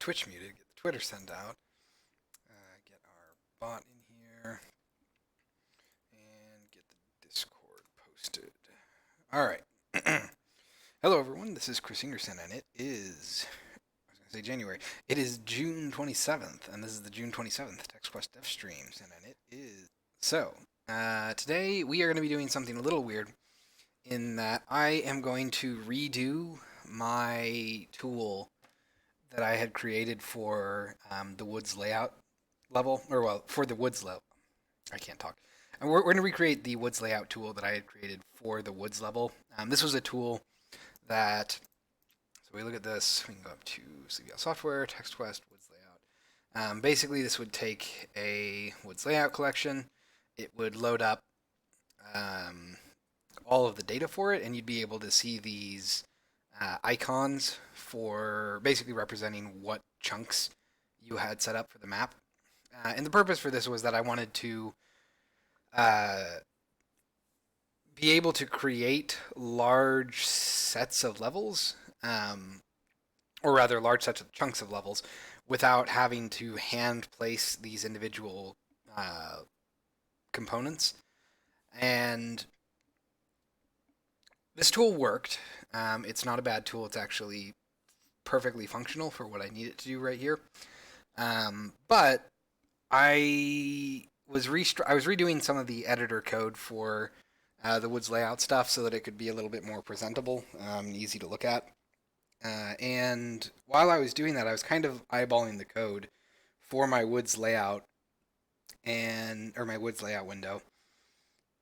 Twitch muted, get the Twitter sent out, get our bot in here, and get the Discord posted. All right. Hello, everyone. This is Chris Ingerson, and it is, I was going to say January. It is June 27th, and this is the June 27th TextQuest Devstreams, and it is. So, today we are going to be doing something a little weird in that I am going to redo my tool that I had created for the woods layout level, or well, for the woods level. I can't talk. And we're going to recreate the woods layout tool that I had created for the woods level. This was a tool that, so we look at this, we can go up to CBL Software, TextQuest, woods layout. Basically, this would take a woods layout collection. It would load up all of the data for it, and you'd be able to see these icons for basically representing what chunks you had set up for the map. And the purpose for this was that I wanted to be able to create large sets of levels, or rather large sets of chunks of levels, without having to hand place these individual components. And this tool worked. It's not a bad tool. It's actually perfectly functional for what I need it to do right here. But I was redoing some of the editor code for the woods layout stuff so that it could be a little bit more presentable, easy to look at. And while I was doing that, I was kind of eyeballing the code for my woods layout or my woods layout window,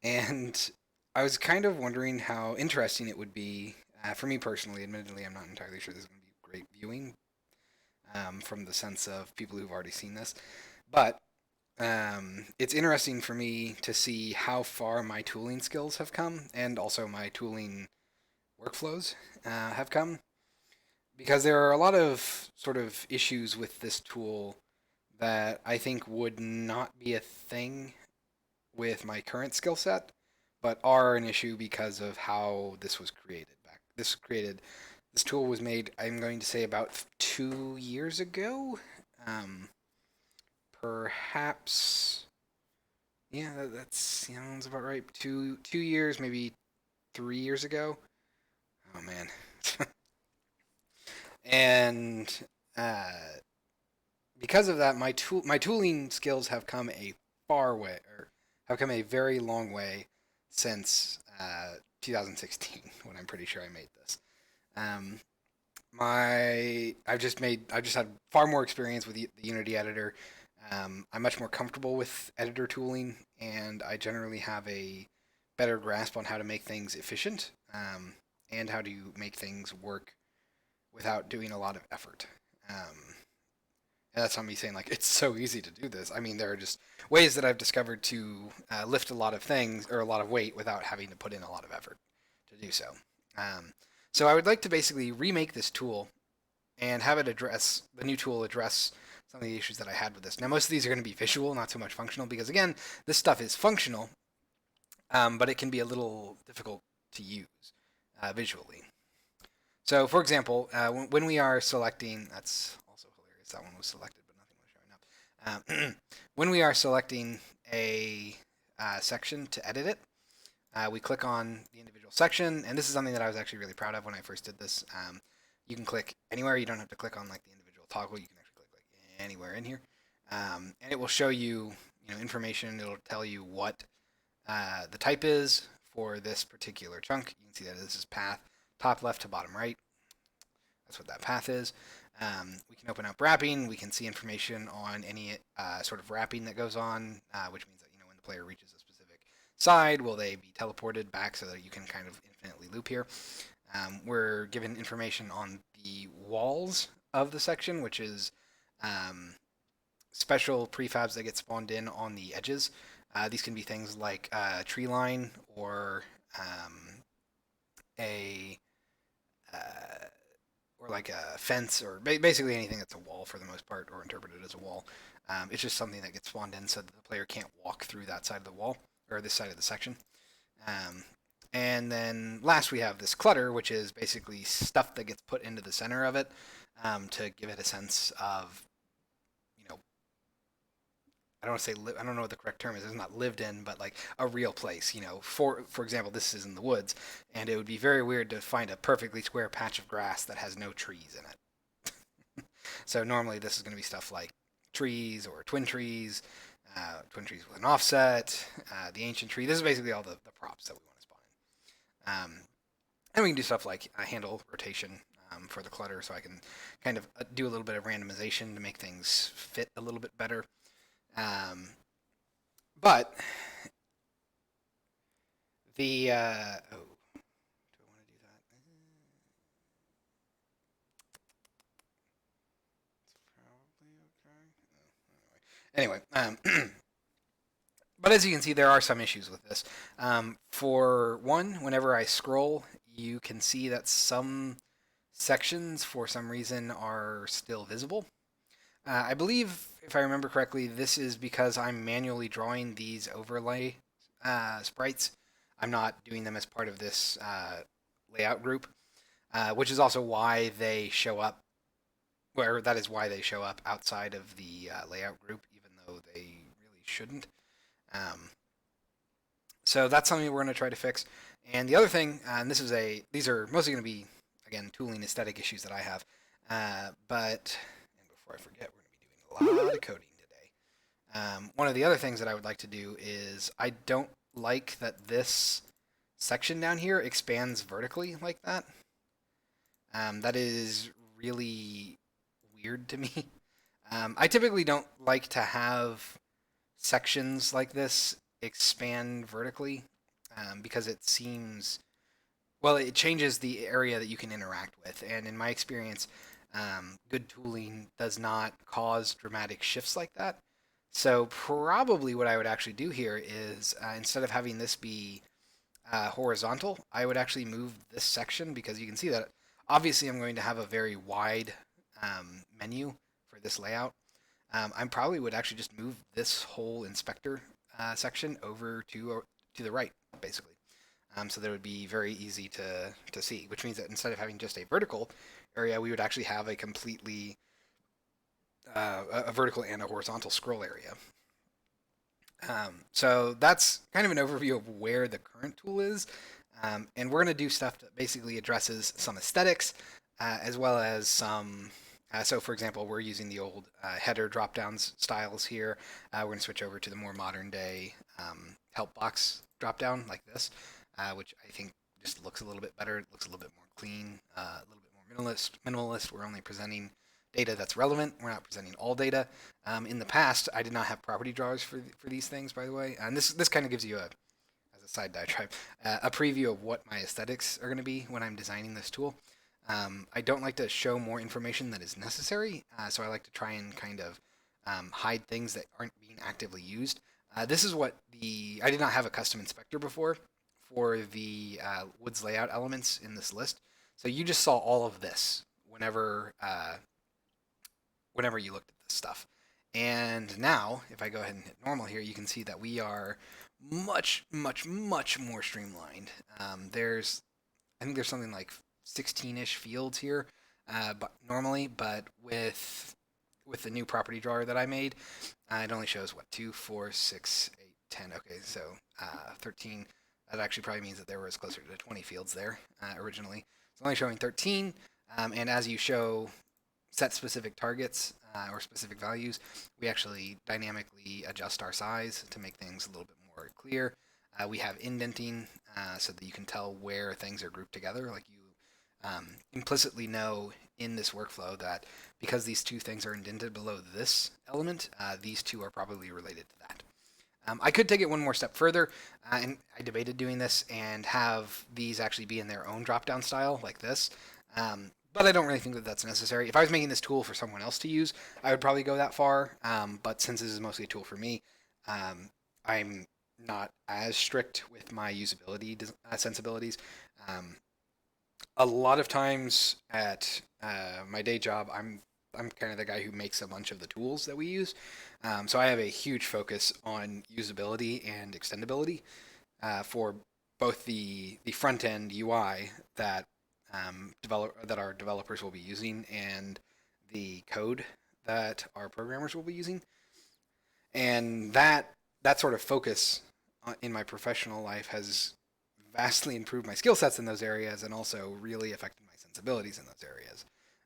and I was kind of wondering how interesting it would be for me personally. Admittedly, I'm not entirely sure this is going to be great viewing from the sense of people who've already seen this, but it's interesting for me to see how far my tooling skills have come and also my tooling workflows have come, because there are a lot of sort of issues with this tool that I think would not be a thing with my current skill set, but are an issue because of how this was created. This tool was made, I'm going to say, about 2 years ago. Perhaps, yeah, that's about right. Two years, maybe 3 years ago. Oh man. And because of that, my tooling skills have come a have come a very long way since 2016, when I'm pretty sure I made this. I've just had far more experience with the Unity editor. I'm much more comfortable with editor tooling, and I generally have a better grasp on how to make things efficient, and how to make things work without doing a lot of effort. And that's not me saying like it's so easy to do this. I mean, there are just ways that I've discovered to lift a lot of things or a lot of weight without having to put in a lot of effort to do so. So I would like to basically remake this tool and have it address the new tool address some of the issues that I had with this. Now, most of these are going to be visual, not so much functional, because again, this stuff is functional, but it can be a little difficult to use visually. So, for example, when we are selecting, that's also hilarious, that one was selected, but nothing was showing up. When we are selecting a section to edit it, we click on the individual section, and this is something that I was actually really proud of when I first did this. You can click anywhere. You don't have to click on like the individual toggle. You can actually click like anywhere in here, and it will show you, information. It'll tell you what the type is for this particular chunk. You can see that this is path, top left to bottom right. That's what that path is. We can open up wrapping. We can see information on any sort of wrapping that goes on, which means that when the player reaches a specific side, will they be teleported back so that you can kind of infinitely loop here. We're given information on the walls of the section, which is special prefabs that get spawned in on the edges. These can be things like a tree line or like a fence, or basically anything that's a wall for the most part, or interpreted as a wall. It's just something that gets spawned in so that the player can't walk through that side of the wall, or this side of the section. And then last we have this clutter, which is basically stuff that gets put into the center of it. to give it a sense of, you know, I don't want to say I don't know what the correct term is. It's not lived in, but like a real place. For example, this is in the woods, and it would be very weird to find a perfectly square patch of grass that has no trees in it. So normally this is going to be stuff like trees or twin trees with an offset, the ancient tree. This is basically all the props that we want to spawn in. And we can do stuff like handle rotation for the clutter, so I can kind of do a little bit of randomization to make things fit a little bit better. But the oh, do I want to do that? It's probably okay. Anyway, but as you can see, there are some issues with this. For one, whenever I scroll, you can see that some sections, for some reason, are still visible. I believe, if I remember correctly, this is because I'm manually drawing these overlay sprites. I'm not doing them as part of this layout group, which is also why they show up, where that is why they show up outside of the layout group, even though they really shouldn't. Um, so that's something we're going to try to fix. And the other thing, and these are mostly going to be, again, tooling aesthetic issues that I have. But, and before I forget, we're going to be doing a lot of coding today. One of the other things that I would like to do is I don't like that this section down here expands vertically like that. That is really weird to me. I typically don't like to have sections like this expand vertically because it seems, well, it changes the area that you can interact with. And in my experience, good tooling does not cause dramatic shifts like that. So probably what I would actually do here is instead of having this be horizontal, I would actually move this section because you can see that obviously I'm going to have a very wide menu for this layout. I probably would actually just move this whole inspector section over to the right, basically. So that it would be very easy to see, which means that instead of having just a vertical area, we would actually have a completely a vertical and a horizontal scroll area. So that's kind of an overview of where the current tool is. And we're going to do stuff that basically addresses some aesthetics as well as some. So, for example, we're using the old header drop-downs styles here. We're going to switch over to the more modern day help box drop-down like this, which I think just looks a little bit better. It looks a little bit more clean, a little bit more minimalist. We're only presenting data that's relevant. We're not presenting all data. In the past, I did not have property drawers for these things, by the way. And this kind of gives you as a side diatribe, a preview of what my aesthetics are going to be when I'm designing this tool. I don't like to show more information that is necessary, so I like to try and kind of hide things that aren't being actively used. This is what I did not have a custom inspector before for the woods layout elements in this list. So you just saw all of this whenever you looked at this stuff. And now, if I go ahead and hit normal here, you can see that we are much, much, much more streamlined. I think there's something like 16-ish fields here, but normally, but with the new property drawer that I made, it only shows what 2, 4, 6, 8, 10. Okay, so 13. That actually probably means that there was closer to 20 fields there originally. It's only showing 13, and as you set specific targets or specific values, we actually dynamically adjust our size to make things a little bit more clear. We have indenting so that you can tell where things are grouped together. Like you implicitly know in this workflow that because these two things are indented below this element, these two are probably related to that. I could take it one more step further, and I debated doing this and have these actually be in their own drop-down style like this. But I don't really think that that's necessary. If I was making this tool for someone else to use, I would probably go that far. But since this is mostly a tool for me, I'm not as strict with my usability sensibilities. A lot of times at my day job, I'm kind of the guy who makes a bunch of the tools that we use. So I have a huge focus on usability and extendability for both the front end UI that that our developers will be using and the code that our programmers will be using. And that sort of focus in my professional life has vastly improved my skill sets in those areas and also really affected my sensibilities in those areas.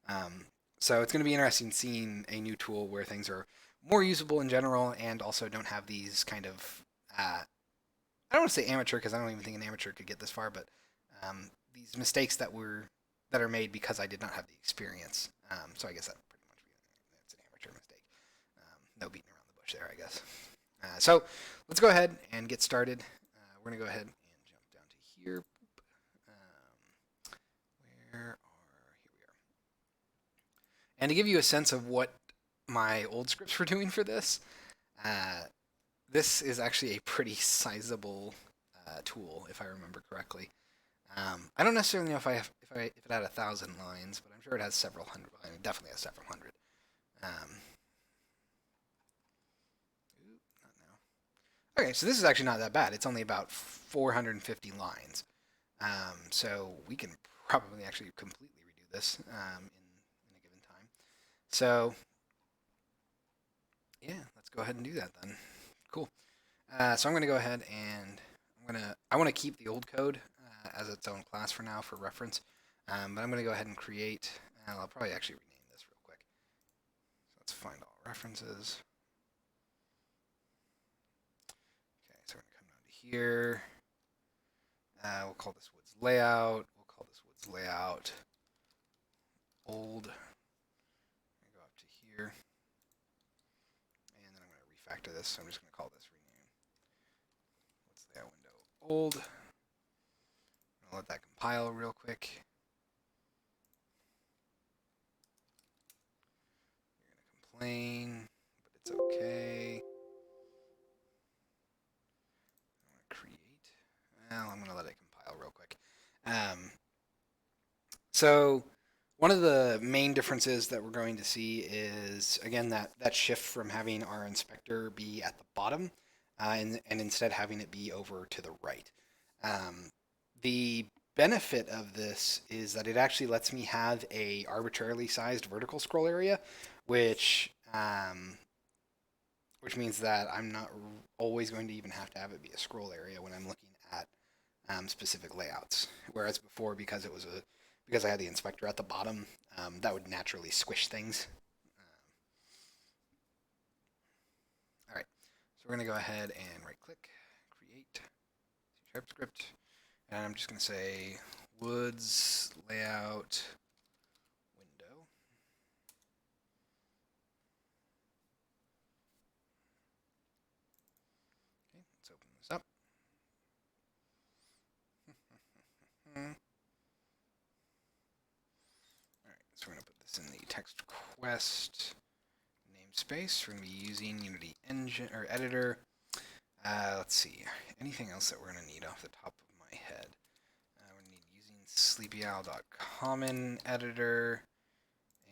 Um, so it's going to be interesting seeing a new tool where things are more usable in general and also don't have these kind of I don't want to say amateur because I don't even think an amateur could get this far, but these mistakes that are made because I did not have the experience. So I guess that pretty much it's an amateur mistake. No beating around the bush there, I guess. So let's go ahead and get started. We're gonna go ahead and jump down to here. Where are here we are. And to give you a sense of what my old scripts were doing for this, uh, this is actually a pretty sizable tool, if I remember correctly. I don't necessarily know if it had 1,000 lines, but I'm sure it has several hundred. I mean, it definitely has several hundred. Not now. Okay, so this is actually not that bad. It's only about 450 lines. So we can probably actually completely redo this in a given time. So yeah, let's go ahead and do that then. Cool. So I'm going to go ahead and I want to keep the old code as its own class for now for reference. But I'm going to go ahead and create, I'll probably actually rename this real quick. So let's find all references. Okay, so we're going to come down to here. We'll call this woods layout. We'll call this woods layout old. I'm going to go up to here. And then I'm going to refactor this. So I'm just going to call this rename. Woods layout window old. I'm going to let that compile real quick. You're going to complain, but it's okay. I'm going to create. Well, I'm going to let it compile real quick. So one of the main differences that we're going to see is, again, that shift from having our inspector be at the bottom and instead having it be over to the right. The benefit of this is that it actually lets me have a arbitrarily sized vertical scroll area, which means that I'm not always going to even have to have it be a scroll area when I'm looking at specific layouts. Whereas before, because I had the inspector at the bottom, that would naturally squish things. All right, so we're going to go ahead and right-click, create, C# script, and I'm just going to say woods layout window. Okay, let's open this up. All right, so we're going to put this in the text quest namespace. We're going to be using Unity Engine or Editor. Let's see. Anything else that we're going to need off the top of my head? We're going to need using sleepyowl.common editor,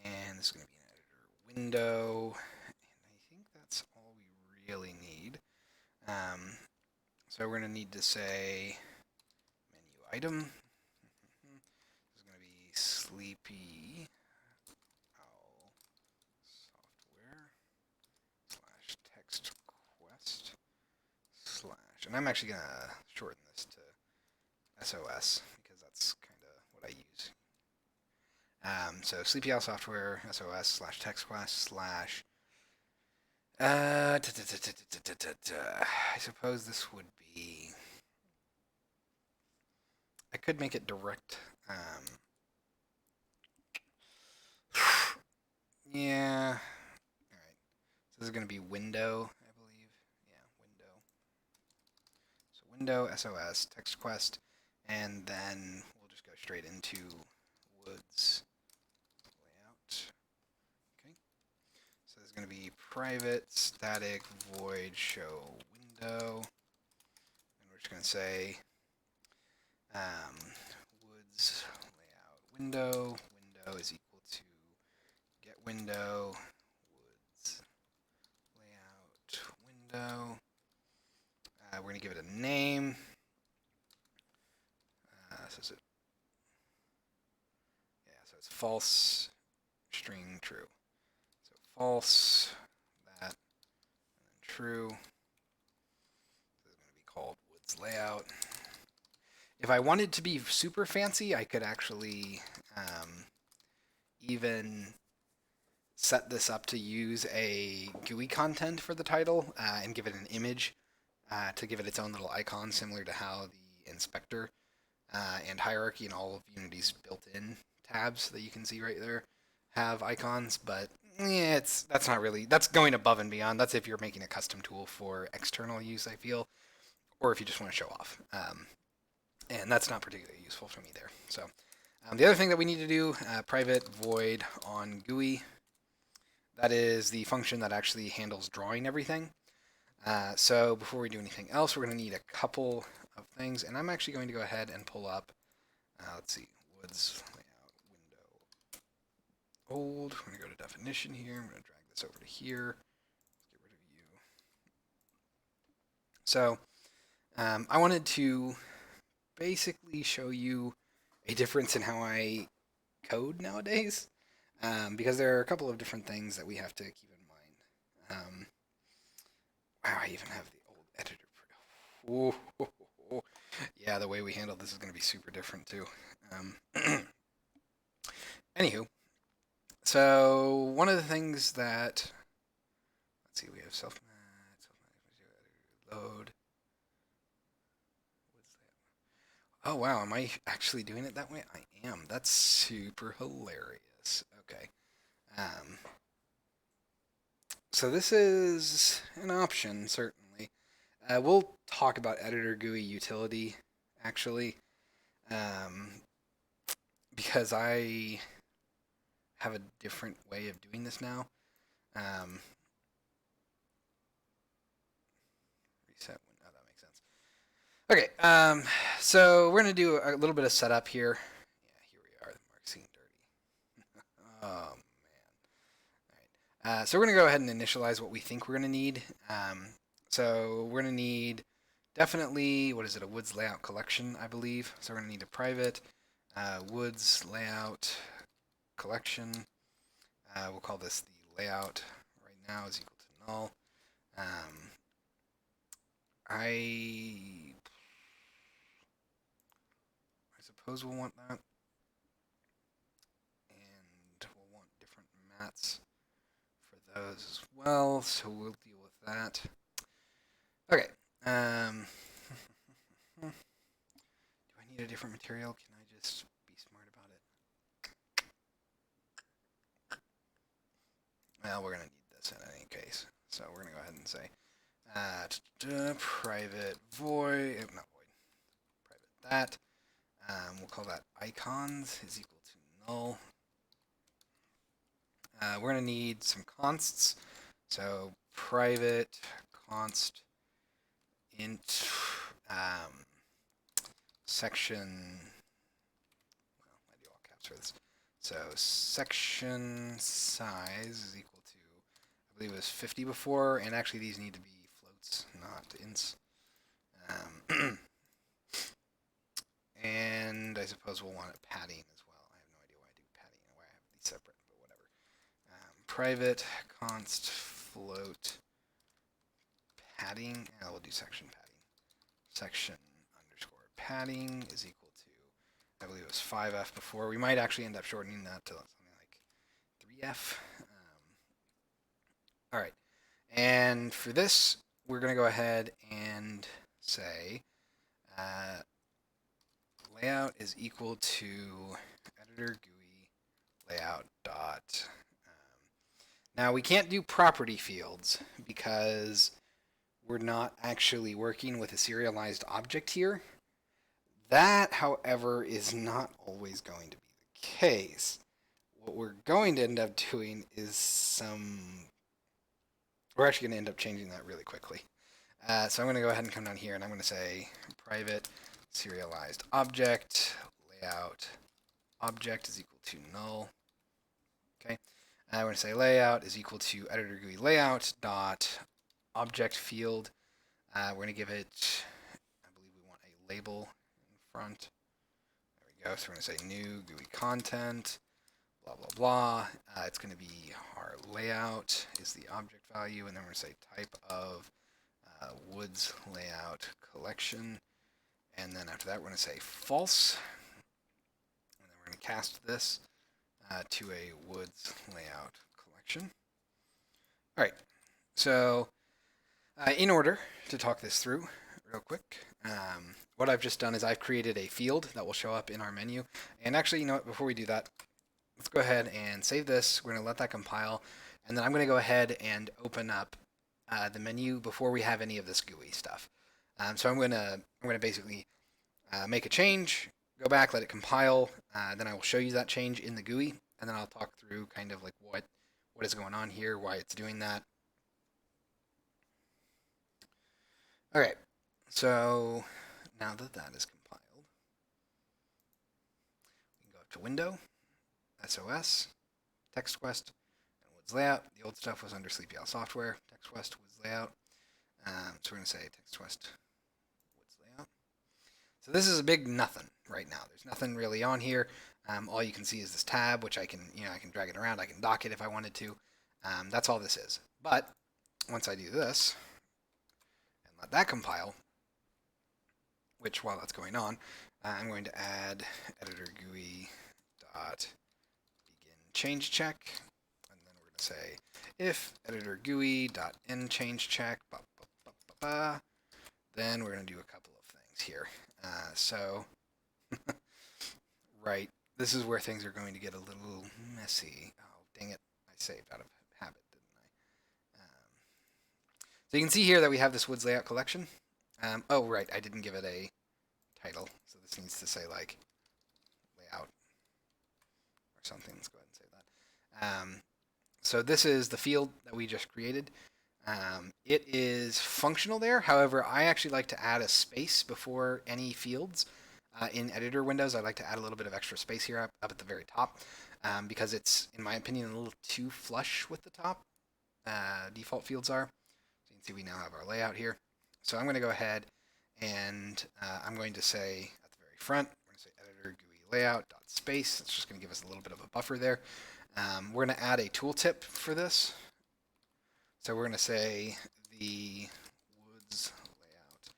and this is going to be an editor window, and I think that's all we really need. So we're going to need to say menu item. This is going to be sleepy owl software slash text quest slash, and I'm actually going to shorten this to SOS because that's kind of what I use. So Sleepy Owl Software SOS slash TextQuest slash. I suppose this would be. I could make it direct. Yeah. All right. So this is going to be window, I believe. Yeah, window. So window SOS TextQuest, and then we'll just go straight into woods layout. Okay. So there's going to be private static void show window, and we're just going to say woods layout window. Window is equal to get window woods layout window. We're going to give it a name. So it's false string true. false, that, and then true. This is going to be called Woods layout. If I wanted to be super fancy, I could actually even set this up to use a GUI content for the title and give it an image to give it its own little icon, similar to how the inspector and hierarchy and all of Unity's built-in tabs that you can see right there have icons. But yeah, that's not really, that's going above and beyond. That's if you're making a custom tool for external use, I feel, or if you just want to show off. And that's not particularly useful for me there. So the other thing that we need to do, private void on GUI. That is the function that actually handles drawing everything. So before we do anything else, we're going to need a couple of things. And I'm actually going to go ahead and pull up, let's see, Woods layout window old. We're going to go to definition here. I'm going to drag this over to here. Let's get rid of you. So I wanted to basically show you a difference in how I code nowadays. Because there are a couple of different things that we have to keep in mind. Wow, I even have the old editor. Oh, yeah, the way we handle this is going to be super different too. Anywho, so one of the things that, let's see, we have load. Oh wow, am I actually doing it that way? I am. That's super hilarious. Okay. So this is an option, certainly. We'll talk about editor GUI utility, actually, because I have a different way of doing this now. Reset. Oh, that makes sense. Okay, so we're going to do a little bit of setup here. Yeah, here we are. The mark's getting dirty. Oh, so we're going to go ahead and initialize what we think we're going to need. So we're going to need definitely, what is it, a Woods layout collection, I believe. So we're going to need a private Woods layout collection. We'll call this the layout right now is equal to null. I suppose we'll want that. And we'll want different mats for those as well, so we'll deal with that. Okay. Do I need a different material? Can I just be smart about it? Well, we're going to need this in any case. So we're going to go ahead and say private void, not void, private that. We'll call that icons is equal to null. We're going to need some consts. So private const int section, well, I do all caps for this. So section size is equal to, I believe it was 50 before, and actually these need to be floats, not ints. And I suppose we'll want a padding as well. I have no idea why I do padding and why I have these separate, but whatever. Private const float padding, and we'll do section padding. Section underscore padding is equal to, I believe it was 5F before. We might actually end up shortening that to something like 3F. All right. And for this, we're going to go ahead and say layout is equal to editor GUI layout dot. Now we can't do property fields because we're not actually working with a serialized object here. That, however, is not always going to be the case. What we're going to end up doing is we're actually going to end up changing that really quickly. So I'm going to go ahead and come down here and I'm going to say private serialized object layout object is equal to null. Okay. I'm going to say layout is equal to editor GUI layout dot object field. We're going to give it, I believe we want a label in front. There we go. So we're going to say new GUI content, blah, blah, blah. It's going to be our layout is the object value, and then we're going to say type of woods layout collection. And then after that, we're going to say false. And then we're going to cast this to a woods layout collection. All right, so in order to talk this through real quick, what I've just done is I've created a field that will show up in our menu. And actually, you know what, before we do that, let's go ahead and save this. We're going to let that compile. And then I'm going to go ahead and open up the menu before we have any of this GUI stuff. So I'm going to basically make a change, go back, let it compile. Then I will show you that change in the GUI. And then I'll talk through kind of like what is going on here, why it's doing that. All right, so now that that is compiled, we can go up to Window, SOS, TextQuest, and Woods Layout. The old stuff was under Sleepy Owl Software, TextQuest, Woods Layout. So we're going to say TextQuest, Woods Layout. So this is a big nothing right now. There's nothing really on here. All you can see is this tab, which I can drag it around. I can dock it if I wanted to. That's all this is. But once I do this, let that compile, which while that's going on, I'm going to add editor GUI dot begin change check, and then we're going to say if editor GUI dot end change check, then we're going to do a couple of things here. So right, this is where things are going to get a little messy. Oh, dang it, I saved out of habit, didn't I? So you can see here that we have this Woods Layout collection. Oh, right, I didn't give it a title, so this needs to say, like, layout or something. Let's go ahead and say that. So this is the field that we just created. It is functional there. However, I actually like to add a space before any fields. In editor windows, I like to add a little bit of extra space here up at the very top because it's, in my opinion, a little too flush with the top. Default fields are. So you can see we now have our layout here. So I'm going to go ahead and I'm going to say at the very front, we're going to say editor GUI layout dot space. It's just going to give us a little bit of a buffer there. We're going to add a tooltip for this. So we're going to say the Woods layout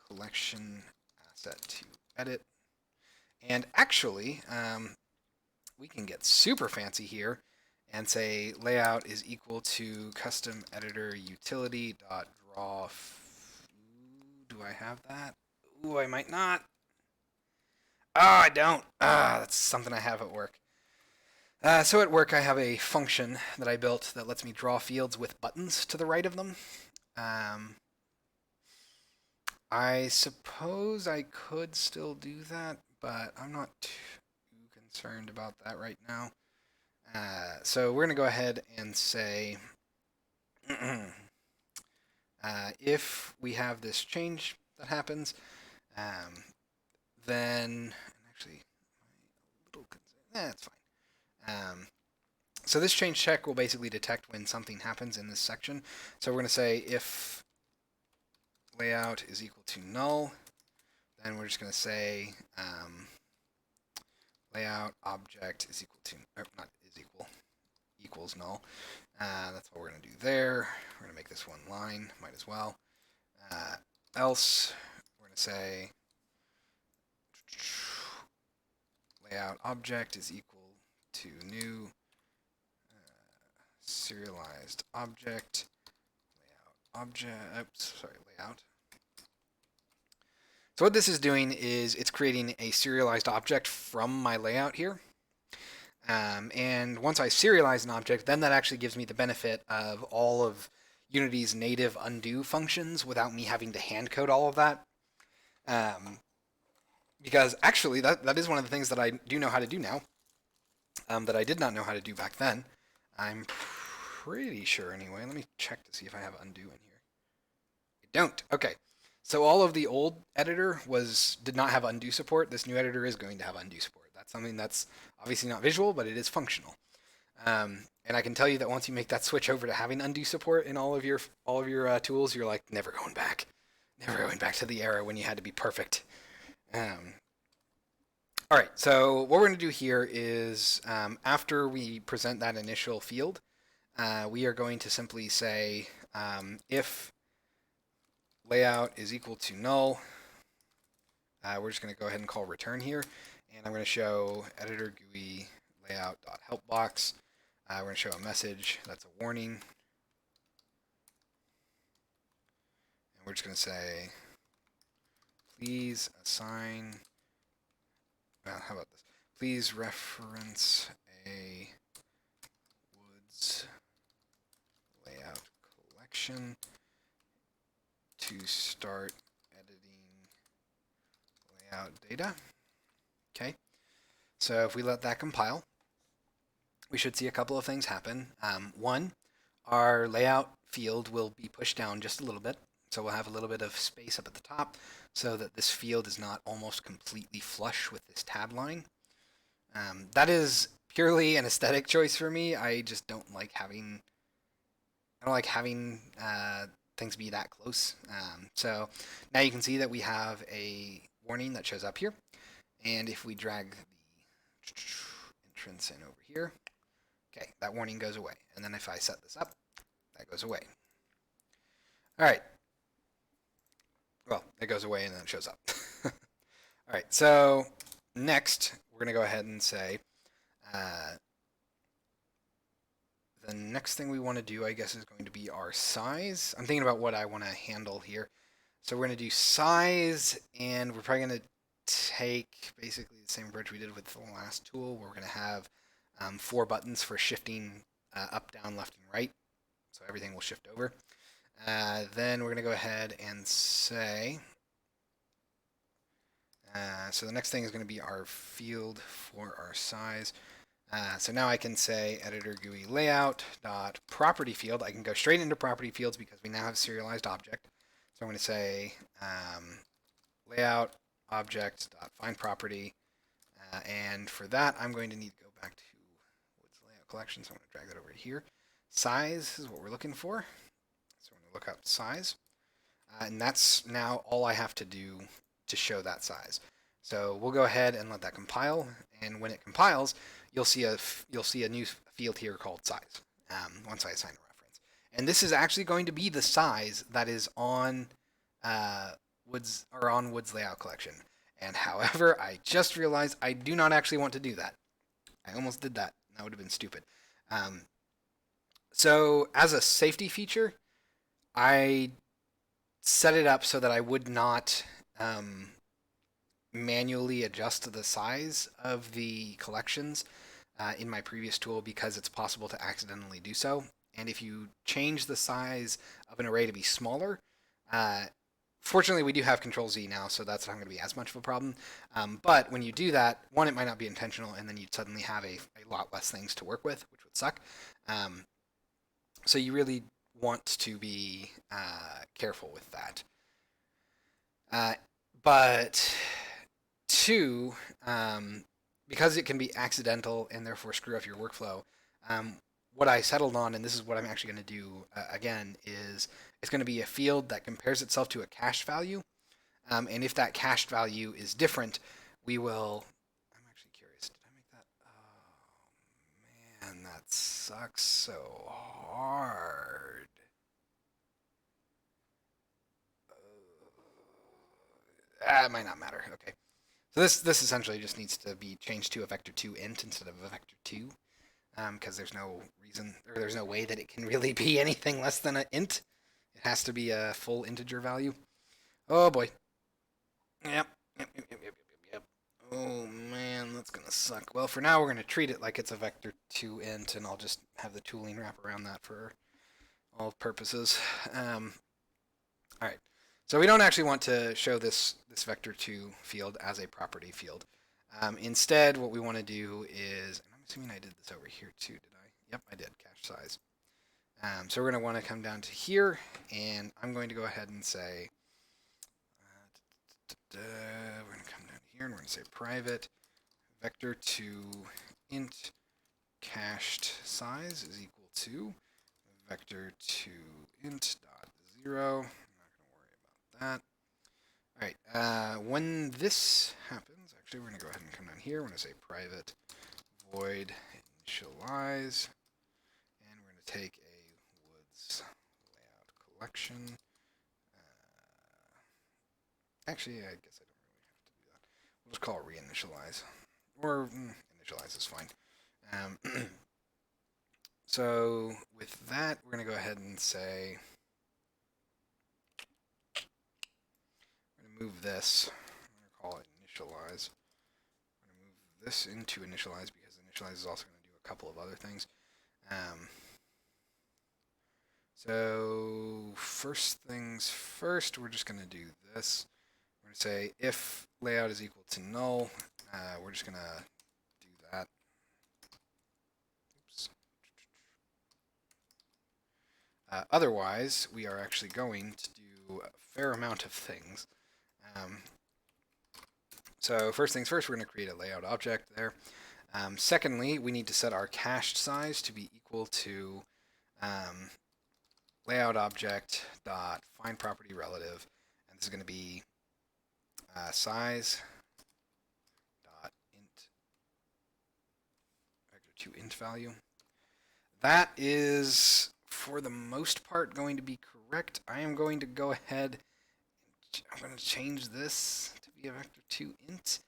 collection asset to edit. And actually, we can get super fancy here and say layout is equal to custom editor utility dot draw. Do I have that? Ooh, I might not. I don't. That's something I have at work. So at work, I have a function that I built that lets me draw fields with buttons to the right of them. I suppose I could still do that, but I'm not too concerned about that right now. So we're going to go ahead and say if we have this change that happens, then actually, a little concern. That's fine. So this change check will basically detect when something happens in this section. So we're going to say if layout is equal to null, then we're just going to say layout object is equal to, or not is equal, equals null. That's what we're going to do there. We're going to make this one line, might as well. Else, we're going to say layout object is equal to new serialized object, layout. So what this is doing is it's creating a serialized object from my layout here. And once I serialize an object, then that actually gives me the benefit of all of Unity's native undo functions without me having to hand code all of that. Because actually, that is one of the things that I do know how to do now that I did not know how to do back then. I'm pretty sure anyway. Let me check to see if I have undo in here. I don't. Okay. So all of the old editor did not have undo support. This new editor is going to have undo support. That's something that's obviously not visual, but it is functional. And I can tell you that once you make that switch over to having undo support in all of your tools, you're like never going back to the era when you had to be perfect. All right, so what we're going to do here is after we present that initial field, we are going to simply say if layout is equal to null, we're just going to go ahead and call return here. And I'm going to show editor GUI layout.help box. We're going to show a message that's a warning. And we're just going to say, please assign, well, how about this? Please reference a Woods layout collection to start editing layout data. Okay, so if we let that compile, we should see a couple of things happen. One, our layout field will be pushed down just a little bit. So we'll have a little bit of space up at the top so that this field is not almost completely flush with this tab line. That is purely an aesthetic choice for me. I just don't like having things be that close. So now you can see that we have a warning that shows up here. And if we drag the entrance in over here, okay, that warning goes away. And then if I set this up, that goes away. All right. Well, it goes away and then it shows up. All right, so next, we're going to go ahead and say the next thing we want to do, I guess, is going to be our size. I'm thinking about what I want to handle here. So we're going to do size, and we're probably going to take basically the same approach we did with the last tool. We're going to have 4 buttons for shifting up, down, left, and right. So everything will shift over. Then we're going to go ahead and say, so the next thing is going to be our field for our size. So now I can say editor GUI layout dot property field. I can go straight into property fields because we now have serialized object. So I'm going to say layout object dot find property, and for that I'm going to need to go back to Woods layout collection. So I'm going to drag that over here. Size is what we're looking for. So I'm going to look up size, and that's now all I have to do to show that size. So we'll go ahead and let that compile, and when it compiles, you'll see a new field here called size once I assign a reference. And this is actually going to be the size that is on Woods layout collection. And however, I just realized I do not actually want to do that. I almost did that. That would have been stupid. So as a safety feature, I set it up so that I would not manually adjust the size of the collections in my previous tool because it's possible to accidentally do so. And if you change the size of an array to be smaller, fortunately we do have Control Z now, so that's not going to be as much of a problem. But when you do that, one, it might not be intentional, and then you'd suddenly have a lot less things to work with, which would suck. So you really want to be careful with that. But two, because it can be accidental and therefore screw up your workflow, what I settled on, and this is what I'm actually going to do again, is it's going to be a field that compares itself to a cached value. And if that cached value is different, we will... I'm actually curious. Did I make that? Oh, man, that sucks so hard. It might not matter. Okay. So this essentially just needs to be changed to a vector2 int instead of a vector2, because there's no reason, or there's no way that it can really be anything less than an int. It has to be a full integer value. Oh boy. Yep. Oh man, that's gonna suck. Well, for now we're gonna treat it like it's a vector2 int, and I'll just have the tooling wrap around that for all purposes. All right. So we don't actually want to show this vector2 field as a property field. Instead, what we want to do is, and I'm assuming I did this over here too, did I? Yep, I did, cache size. So we're going to want to come down to here, and I'm going to go ahead and say, we're going to come down here, and we're going to say private vector2 int cached size is equal to vector2 int dot 0. That. All right. When this happens, Actually, we're going to go ahead and come down here. We're going to say private void initialize, and we're going to take a woods layout collection. Actually, I guess I don't really have to do that. We'll just call it reinitialize, or initialize is fine. So with that, we're going to go ahead and say, we're going to move this. I'm going to call it initialize. We're going to move this into initialize because initialize is also going to do a couple of other things. So first things first, we're just going to do this. We're going to say if layout is equal to null, we're just going to do that. Oops. Otherwise, we are actually going to do a fair amount of things. So first things first, we're going to create a layout object there. Secondly, we need to set our cached size to be equal to layout object dot find property relative, and this is going to be size dot int vector2 int value. That is, for the most part, going to be correct. I am going to go ahead. I'm going to change this to be a vector2 int.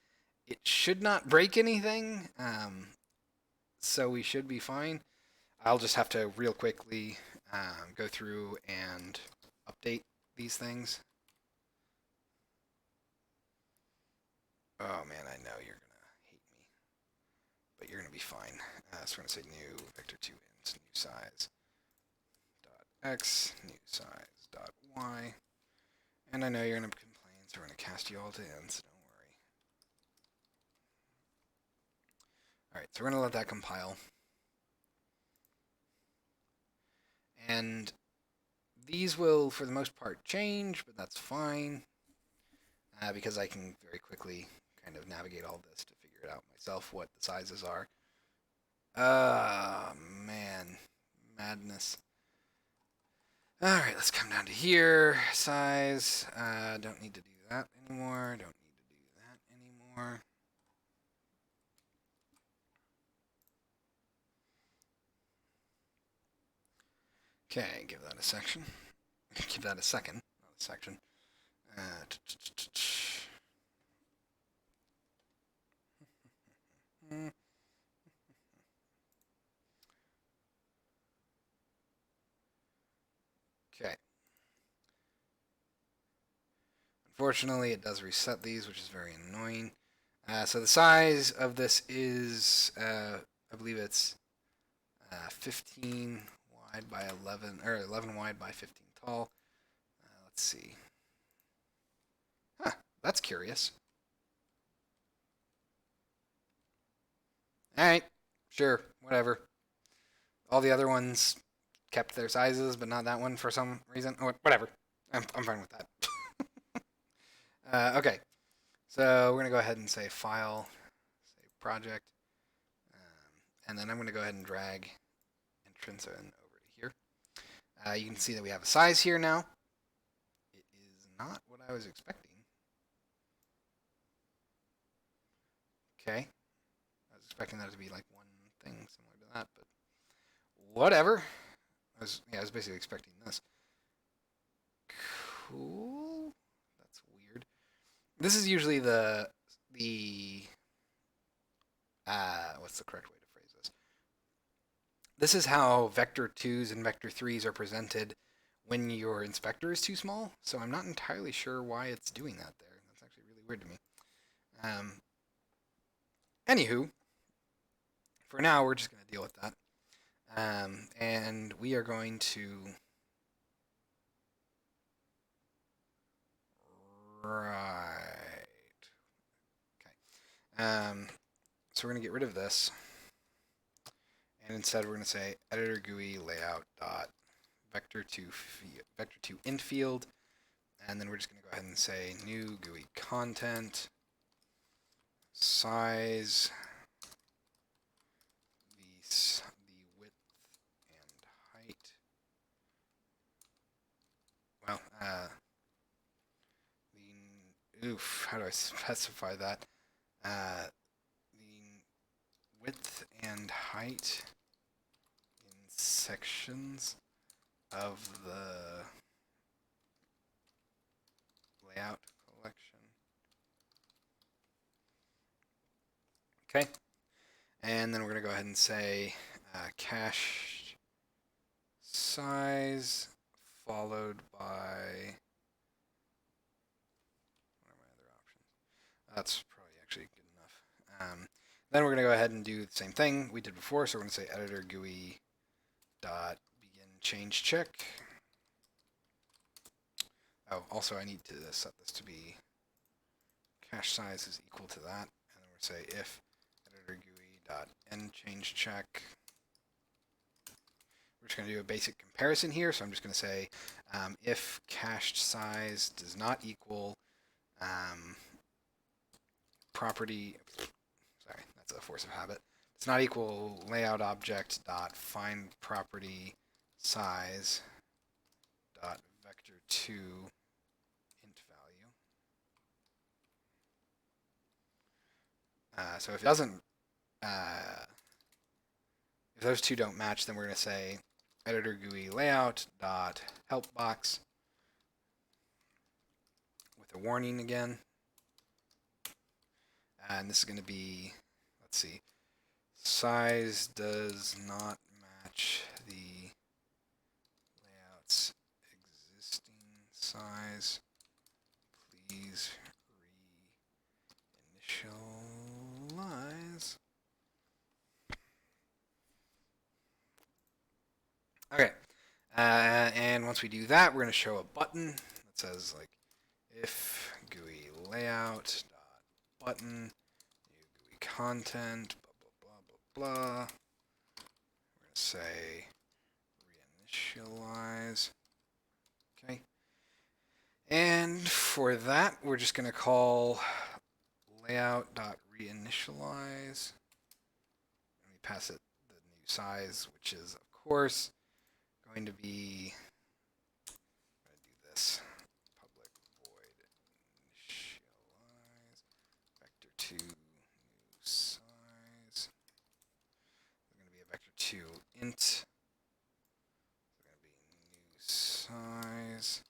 It should not break anything, so we should be fine. I'll just have to real quickly go through and update these things. Oh man, I know you're going to hate me, but you're going to be fine. So we're going to say new vector2 int, new size dot x, new size dot y. And I know you're going to complain, so we're going to cast you all to in, so don't worry. Alright, so we're going to let that compile. And these will, for the most part, change, but that's fine, because I can very quickly kind of navigate all this to figure it out myself, what the sizes are. Man, madness. Alright, let's come down to here. Size. Don't need to do that anymore. Don't need to do that anymore. Okay, give that a section. Give that a second, not a section. Okay. Unfortunately, it does reset these, which is very annoying. So the size of this is, I believe it's 15 wide by 11, or 11 wide by 15 tall. Let's see. Huh, that's curious. Alright, sure, whatever. All the other ones kept their sizes, but not that one for some reason. Oh, whatever. I'm fine with that. Okay, so we're going to go ahead and say file, say project, and then I'm going to go ahead and drag entrance in over to here. You can see that we have a size here now. It is not what I was expecting. Okay, I was expecting that to be like one thing similar to that, but whatever. I was basically expecting this. Cool. That's weird. This is usually the what's the correct way to phrase this? This is how vector 2s and vector 3s are presented when your inspector is too small. So I'm not entirely sure why it's doing that there. That's actually really weird to me. Anywho, for now we're just going to deal with that. And we are going to so we're going to get rid of this, and instead we're going to say editor GUI layout dot vector2 int field, and then we're just going to go ahead and say new GUI content size, the width and height. Well, how do I specify that? the width and height in sections of the layout collection. Okay. And then we're going to go ahead and say cache size followed by, what are my other options? That's probably actually good enough. Then we're going to go ahead and do the same thing we did before. So we're going to say editor GUI dot begin change check. Oh, also I need to set this to be cache size is equal to that. And then we're going to say if editor GUI dot end change check. We're just going to do a basic comparison here. So I'm just going to say if cached size does not equal property, sorry, that's a force of habit. It's not equal layout object dot find property size dot vector 2 int value. So if it doesn't, if those two don't match, then we're going to say editor GUI layout dot help box with a warning again. And this is going to be, let's see, size does not match the layout's existing size. Please reinitialize. Okay. And once we do that, we're going to show a button that says like if GUI layout dot button new GUI content blah blah blah blah blah. We're going to say reinitialize. Okay. And for that, we're just going to call layout dot reinitialize. And we pass it the new size, which is of course going to be, I'm going to do this, public void initialize, vector 2 new size. There's going to be a vector 2 int. There's going to be new size.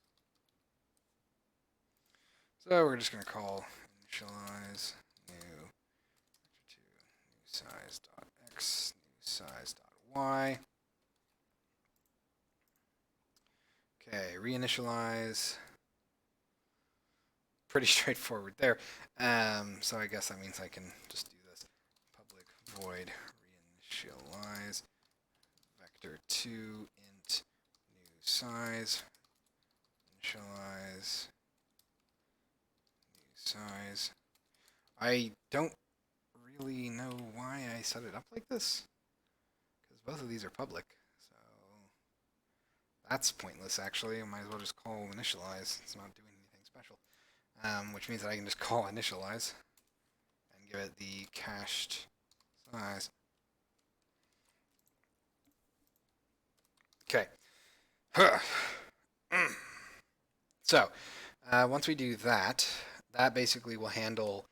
So we're just going to call initialize new vector 2 new size dot x new size dot y. Okay, reinitialize. Pretty straightforward there. So I guess that means I can just do this. Public void reinitialize vector 2 int new size initialize new size. I don't really know why I set it up like this, because both of these are public. That's pointless, actually. I might as well just call initialize. It's not doing anything special. Which means that I can just call initialize and give it the cached size. Okay. So, once we do that, that basically will handle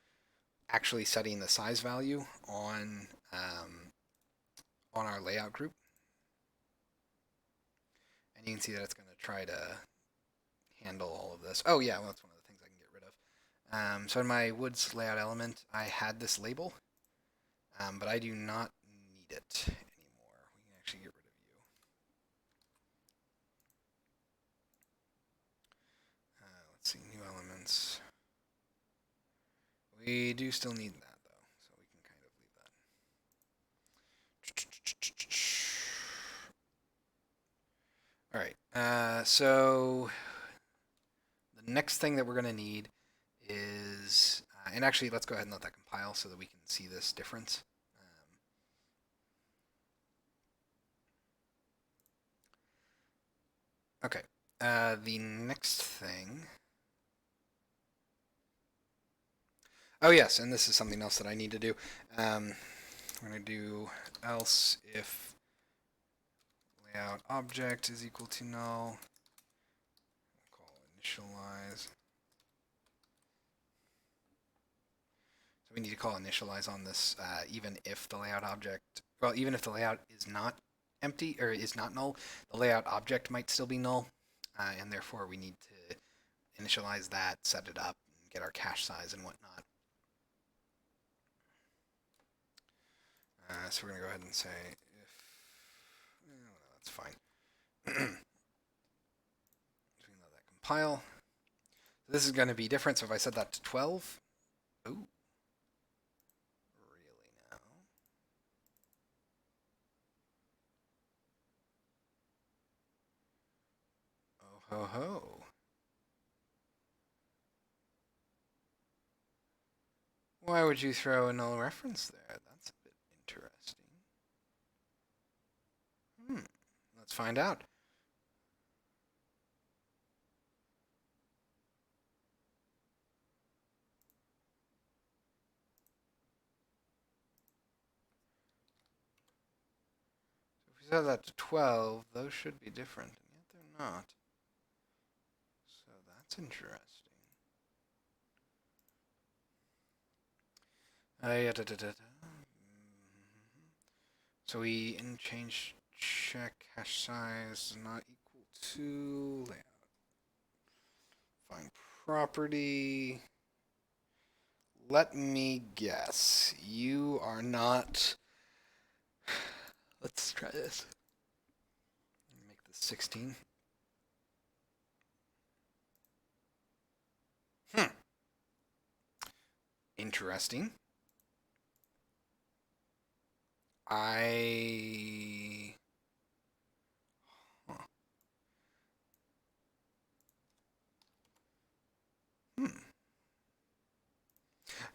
actually setting the size value on our layout group. And you can see that it's going to try to handle all of this. Oh yeah, well, that's one of the things I can get rid of. So in my woods layout element, I had this label, but I do not need it anymore. We can actually get rid of you. Let's see, new elements. We do still need that though, so we can kind of leave that. All right, so the next thing that we're going to need is, and actually let's go ahead and let that compile so that we can see this difference. Okay, the next thing, oh yes, and this is something else that I need to do. We're going to do else if layout object is equal to null. We'll call initialize. So we need to call initialize on this, even if the layout object, well, even if the layout is not empty or is not null, the layout object might still be null, and therefore we need to initialize that, set it up, and get our cache size and whatnot. So we're going to go ahead and say if, that's fine. So we can let that compile. So this is going to be different, so if I set that to 12, ooh, really now? Oh ho ho. Why would you throw a null reference there? That's a bit interesting. Let's find out. So if we set that to 12, those should be different, and yet they're not. So that's interesting. So we change check hash size not equal to layout. Find property. Let me guess. You are not. Let's try this. Make this 16. Interesting.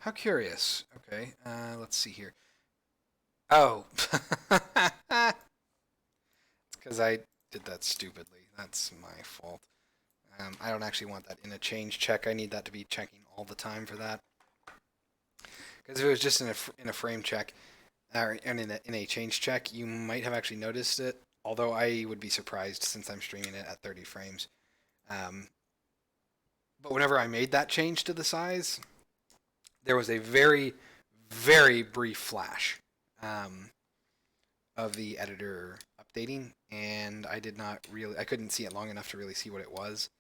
How curious. Okay, let's see here. Oh. It's because I did that stupidly. That's my fault. I don't actually want that in a change check. I need that to be checking all the time for that. Because if it was just in a frame check, or in a change check, you might have actually noticed it. Although I would be surprised since I'm streaming it at 30 frames. But whenever I made that change to the size, there was a very, very brief flash of the editor updating, and I couldn't see it long enough to really see what it was.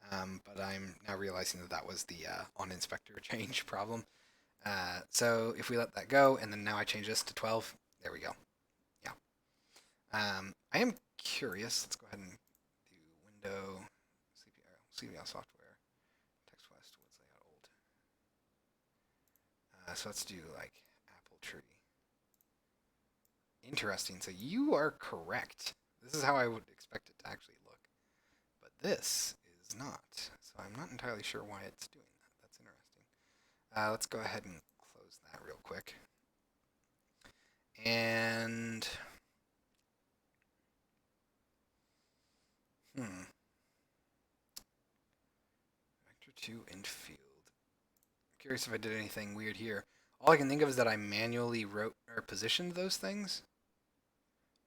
But I'm now realizing that that was the on inspector change problem. So if we let that go, and then now I change this to 12, there we go. Yeah. I am curious. Let's go ahead and do window, CPL software, text west, what's layout old. So let's do like apple tree. Interesting. So you are correct. This is how I would expect it to actually look. But this is not. So I'm not entirely sure why it's doing that. That's interesting. Let's go ahead and close that real quick. And vector 2 infield. I'm curious if I did anything weird here. All I can think of is that I manually wrote or positioned those things.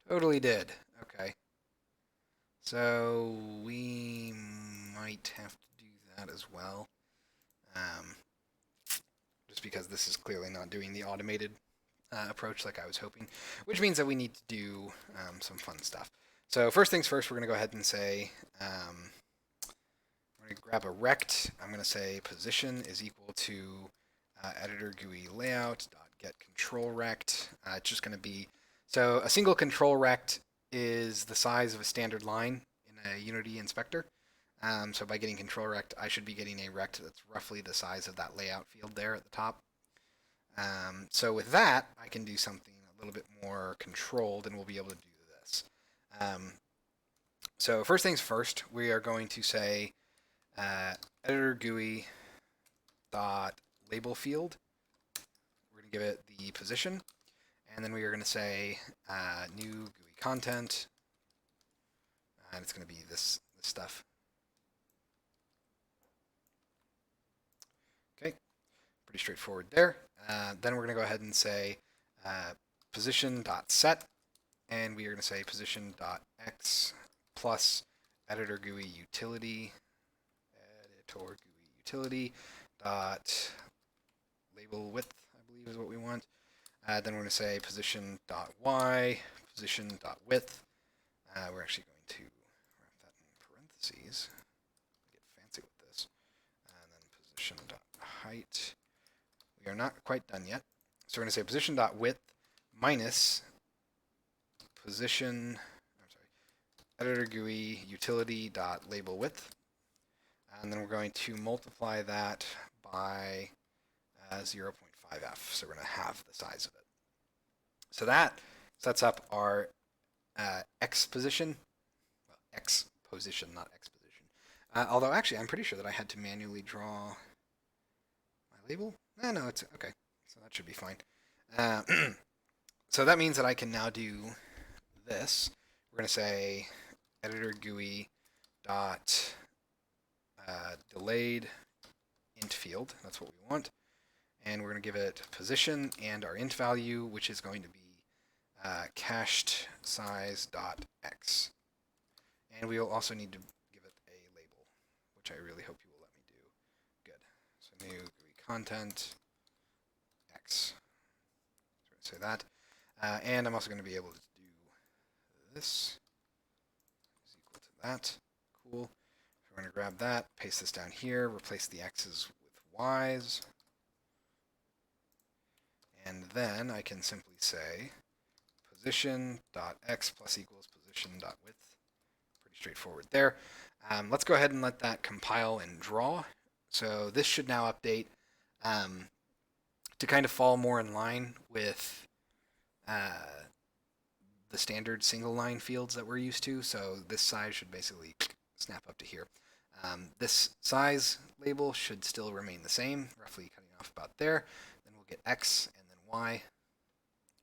Totally did. Okay. So we might have to do that as well. Just because this is clearly not doing the automated approach like I was hoping, which means that we need to do some fun stuff. So first things first, we're going to go ahead and say, we're going to grab a rect. I'm going to say position is equal to editor GUI layout dot get control rect. It's just going to be, so a single control rect is the size of a standard line in a Unity inspector. So by getting control rect, I should be getting a rect that's roughly the size of that layout field there at the top. So with that, I can do something a little bit more controlled, and we'll be able to do this. So first things first, we are going to say editor GUI dot label field. We're going to give it the position, and then we are going to say new GUI content, and it's going to be this stuff. Okay, pretty straightforward there. Then we're going to go ahead and say position.set, and we are going to say position.x plus editor GUI utility, dot label width, I believe is what we want. Then we're going to say position.y, position.width. We're actually going to wrap that in parentheses. Get fancy with this. And then position.height. We are not quite done yet. So we're going to say position.width minus position, editor GUI utility.label width. And then we're going to multiply that by 0.5f. So we're going to halve the size of it. So that sets up our X position. Well, X position, not X position. Although actually, I'm pretty sure that I had to manually draw my label. No, it's okay. So that should be fine. So that means that I can now do this. We're going to say editor GUI dot delayed int field. That's what we want. And we're going to give it position and our int value, which is going to be cached size dot x. And we will also need to give it a label, which I really hope you will let me do. Good. So new GUI content x. So we're going to say that. And I'm also going to be able to do this is equal to that. Cool. So we're going to grab that, paste this down here, replace the x's with y's. And then I can simply say position.x plus equals position.width. Pretty straightforward there. Let's go ahead and let that compile and draw. So this should now update to kind of fall more in line with the standard single line fields that we're used to. So this size should basically snap up to here. This size label should still remain the same, roughly cutting off about there. Then we'll get x and then y.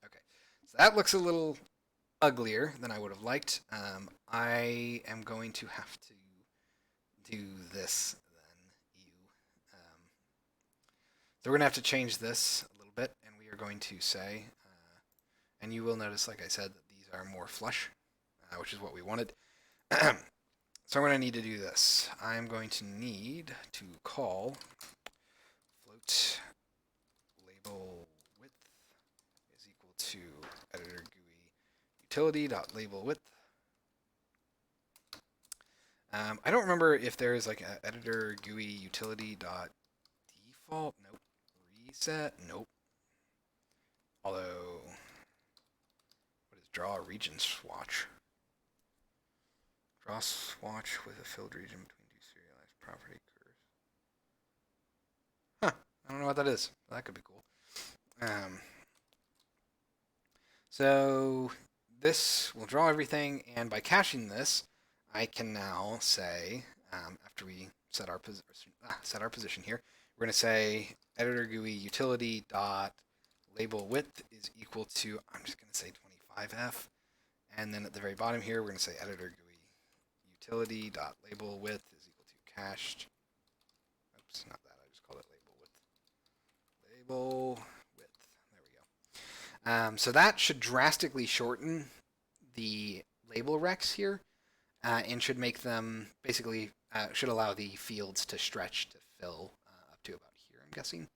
Okay, so that looks a little uglier than I would have liked. I am going to have to do this then. So we're going to have to change this a little bit, and we are going to say, and you will notice, like I said, that these are more flush, which is what we wanted. So I'm going to need to do this. I'm going to need to call float label width is equal to editor GUI utility.label width. I don't remember if there is like a editor GUI utility.default. Nope. Reset. Nope. Although, what is draw region swatch? Draw swatch with a filled region between two serialized property curves. Huh. I don't know what that is. That could be cool. So this will draw everything, and by caching this, I can now say, after we set our position here, we're going to say editor GUI utility dot label width is equal to, I'm just going to say 25f, and then at the very bottom here, we're going to say editor GUI utility dot label width is equal to cached. Oops, not that. I just called it label width. Label width. There we go. So that should drastically shorten the label recs here, and should make them basically should allow the fields to stretch to fill up to about here. I'm guessing.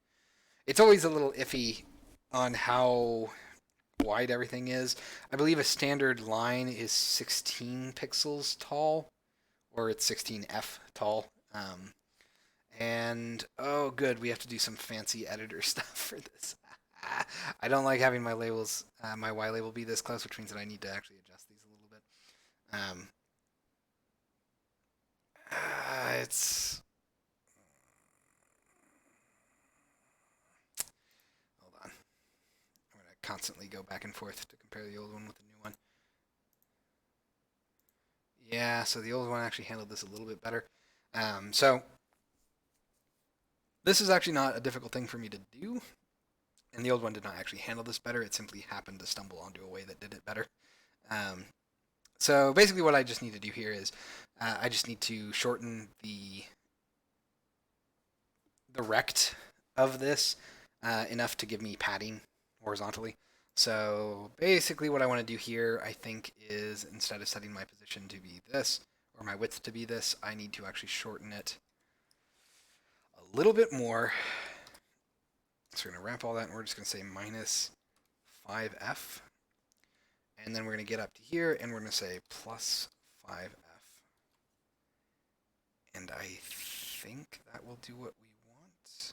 It's always a little iffy on how wide everything is. I believe a standard line is 16 pixels tall, or it's 16f tall. And oh good, we have to do some fancy editor stuff for this. I don't like having my labels, my Y label be this close, which means that I need to actually adjust these a little bit. It's... Hold on. I'm going to constantly go back and forth to compare the old one with the new one. Yeah, so the old one actually handled this a little bit better. So this is actually not a difficult thing for me to do, and the old one did not actually handle this better. It simply happened to stumble onto a way that did it better. So basically what I just need to do here is I just need to shorten the rect of this enough to give me padding horizontally. So basically what I want to do here, I think, is instead of setting my position to be this, or my width to be this, I need to actually shorten it a little bit more. So we're going to wrap all that, and we're just going to say minus 5f. And then we're going to get up to here, and we're going to say plus 5f. And I think that will do what we want.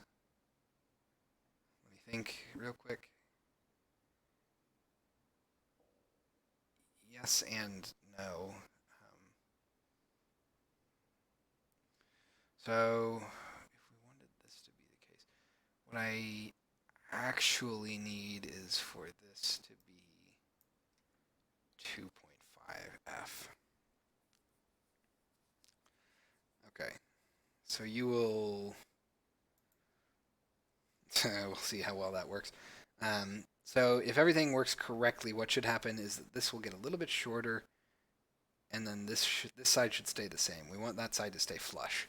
Let me think real quick. Yes and no. So if we wanted this to be the case, what I actually need is for this to be 2.5f. Okay, so you will, we'll see how well that works. So if everything works correctly, what should happen is that this will get a little bit shorter, and then this side should stay the same. We want that side to stay flush.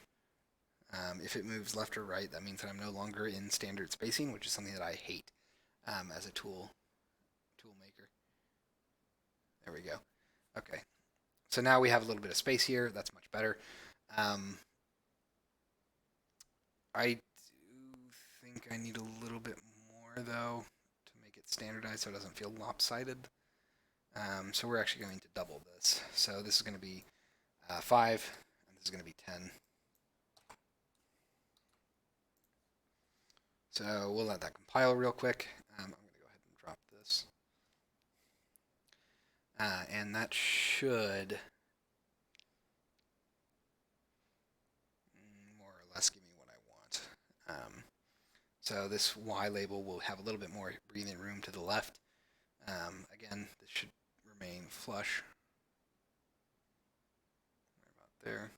If it moves left or right, that means that I'm no longer in standard spacing, which is something that I hate as a tool maker. There we go. Okay, so now we have a little bit of space here. That's much better. I do think I need a little bit more, though, to make it standardized so it doesn't feel lopsided. So we're actually going to double this. So this is going to be 5, and this is going to be 10. So we'll let that compile real quick. I'm going to go ahead and drop this. And that should more or less give me what I want. So this Y label will have a little bit more breathing room to the left. Again, this should remain flush. Right about there.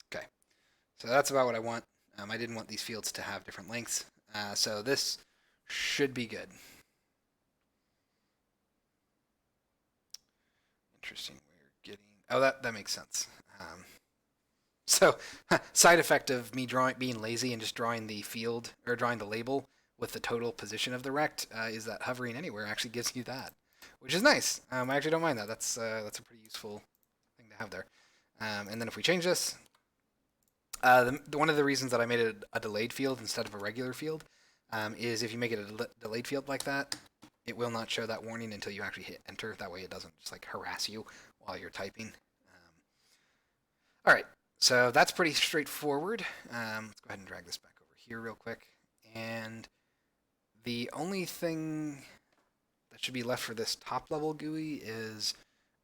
Okay, so that's about what I want. I didn't want these fields to have different lengths. So this should be good. Interesting. We're getting... Oh, that makes sense. So side effect of me being lazy and just drawing the field, or drawing the label with the total position of the rect, is that hovering anywhere actually gives you that, which is nice. I actually don't mind that. That's a pretty useful thing to have there. And then if we change this, one of the reasons that I made it a delayed field instead of a regular field is if you make it a delayed field like that, it will not show that warning until you actually hit enter. That way it doesn't just like harass you while you're typing. All right, so that's pretty straightforward. Let's go ahead and drag this back over here real quick. And the only thing that should be left for this top level GUI is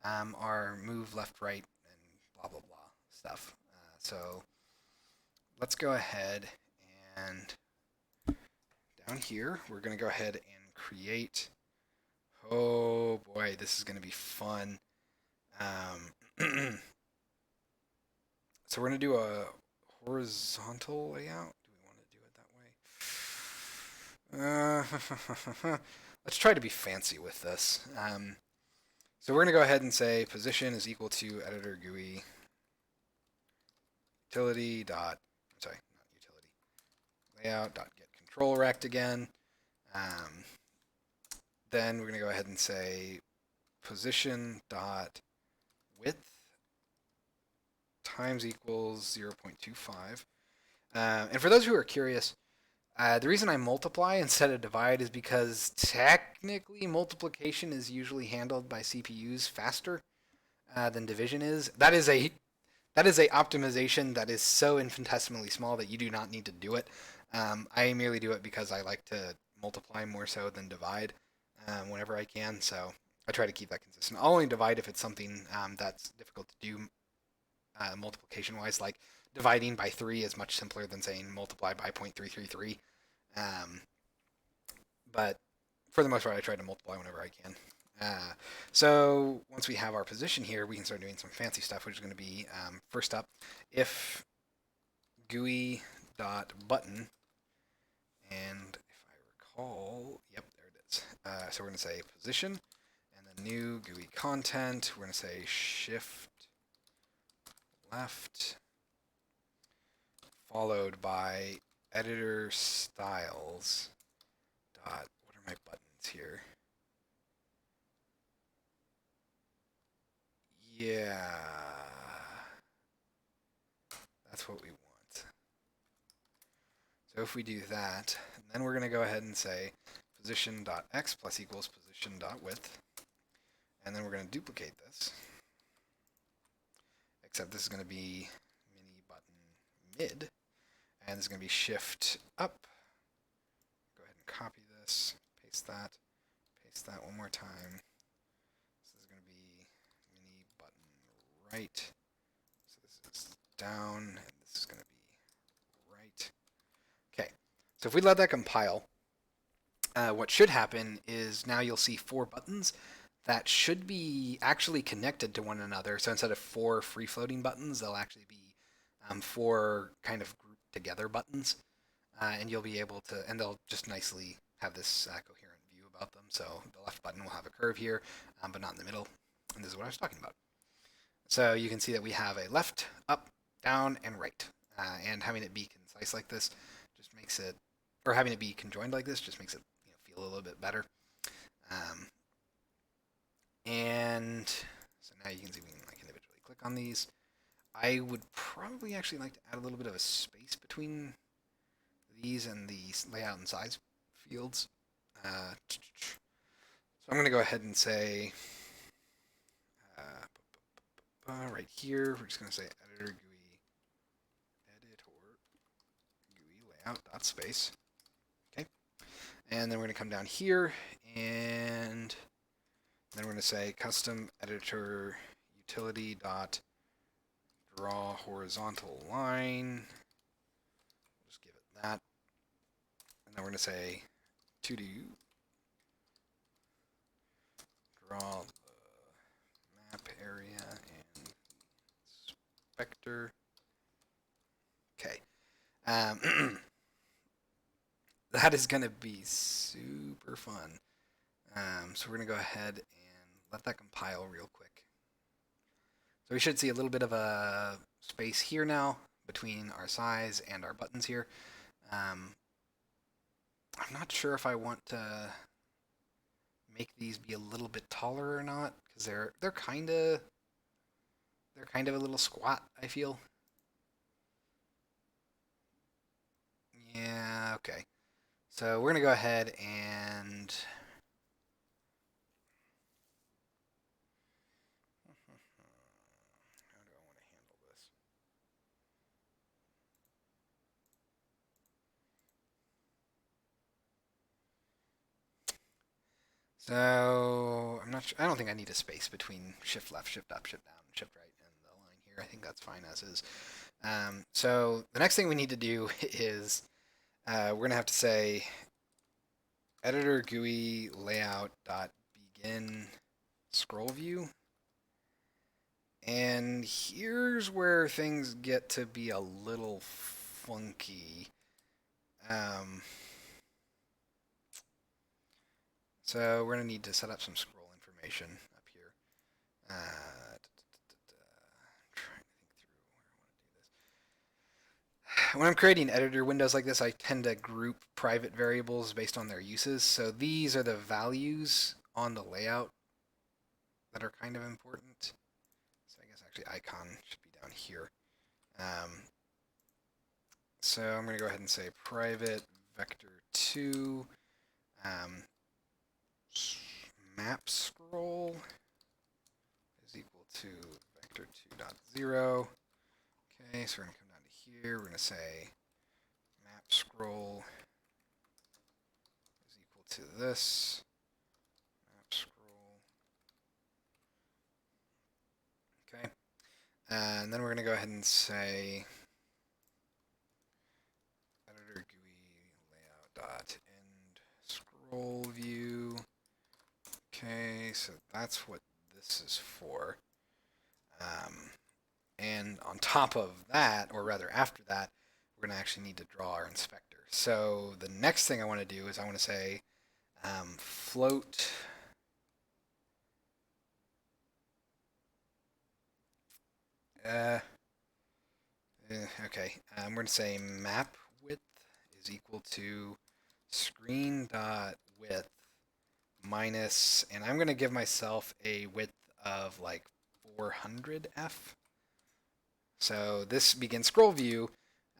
our move left, right, and blah, blah, blah stuff. So let's go ahead and down here, we're going to go ahead and create. Oh boy, this is going to be fun. So we're going to do a horizontal layout. Do we want to do it that way? Let's try to be fancy with this. So we're going to go ahead and say position is equal to editor GUI utility dot, sorry, not utility, layout dot get control rect again. Then we're going to go ahead and say position dot width times equals 0.25. And for those who are curious, the reason I multiply instead of divide is because technically multiplication is usually handled by CPUs faster than division is. That is a optimization that is so infinitesimally small that you do not need to do it. I merely do it because I like to multiply more so than divide whenever I can. So I try to keep that consistent. I'll only divide if it's something that's difficult to do multiplication-wise, like dividing by 3 is much simpler than saying multiply by 0.333. But for the most part, I try to multiply whenever I can. So once we have our position here, we can start doing some fancy stuff, which is going to be, first up, if GUI dot button, and if I recall, yep, there it is. So we're going to say position, and then new GUI content, we're going to say shift left, followed by editor styles dot, what are my buttons here? Yeah, that's what we want. if we do that, then we're going to go ahead and say position.x plus equals position.width. And then we're going to duplicate this. Except this is going to be mini button mid. And this is going to be shift up. Go ahead and copy this, paste that one more time. This is going to be mini button right. So this is down, and this is going to be right. Okay, so if we let that compile, what should happen is now you'll see 4 buttons that should be actually connected to one another. So instead of 4 free-floating buttons, they'll actually be 4 kind of grouped together buttons. And you'll be able to, and they'll just nicely have this coherent view about them. So the left button will have a curve here, but not in the middle. And this is what I was talking about. So you can see that we have a left, up, down, and right. And having it be concise like this just makes it, or having it be conjoined like this just makes it feel a little bit better. And so now you can see we can individually click on these. I would probably actually like to add a little bit of a space between these and the layout and size fields. So I'm going to go ahead and say right here, we're just going to say editor GUI layout dot space. Okay, and then we're going to come down here, and then we're going to say custom editor utility dot draw horizontal line. We'll just give it that, and then we're going to say to do draw the map area and inspector. Okay. That is going to be super fun. So we're going to go ahead and let that compile real quick. So we should see a little bit of a space here now between our size and our buttons here. I'm not sure if I want to make these be a little bit taller or not, because they're kind of a little squat, I feel. Yeah, okay. So we're going to go ahead and how do I want to handle this? So I'm not sure. I don't think I need a space between shift left, shift up, shift down, shift right, and the line here. I think that's fine as is. So the next thing we need to do is we're going to have to say editor GUI layout dot begin scroll view. And here's where things get to be a little funky. So we're going to need to set up some scroll information up here. Trying to think through where I want to do this. When I'm creating editor windows like this, I tend to group private variables based on their uses. So these are the values on the layout that are kind of important. So I guess actually icon should be down here. So I'm going to go ahead and say private vector2 map scroll is equal to vector2.0. Okay, so we're going to come down to here. We're going to say map scroll is equal to this. Map scroll. Okay. And then we're going to go ahead and say editor GUI layout dot end scroll view. Okay, so that's what this is for. And on top of that, or rather after that, we're going to actually need to draw our inspector. So the next thing I want to do is I want to say float okay, we're going to say map width is equal to screen dot width minus, and I'm going to give myself a width of like 400 F. So this begin scroll view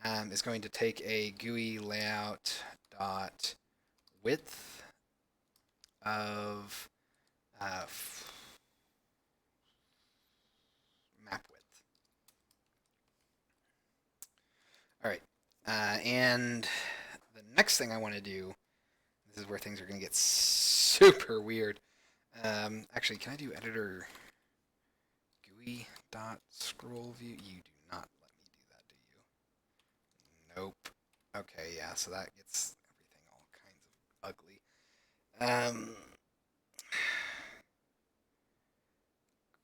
is going to take a GUI layout dot width of map width. All right, and the next thing I want to do, this is where things are going to get super weird. Actually, can I do editor GUI dot scroll view? You do not let me do that, do you? Nope. Okay, yeah, so that gets everything all kinds of ugly.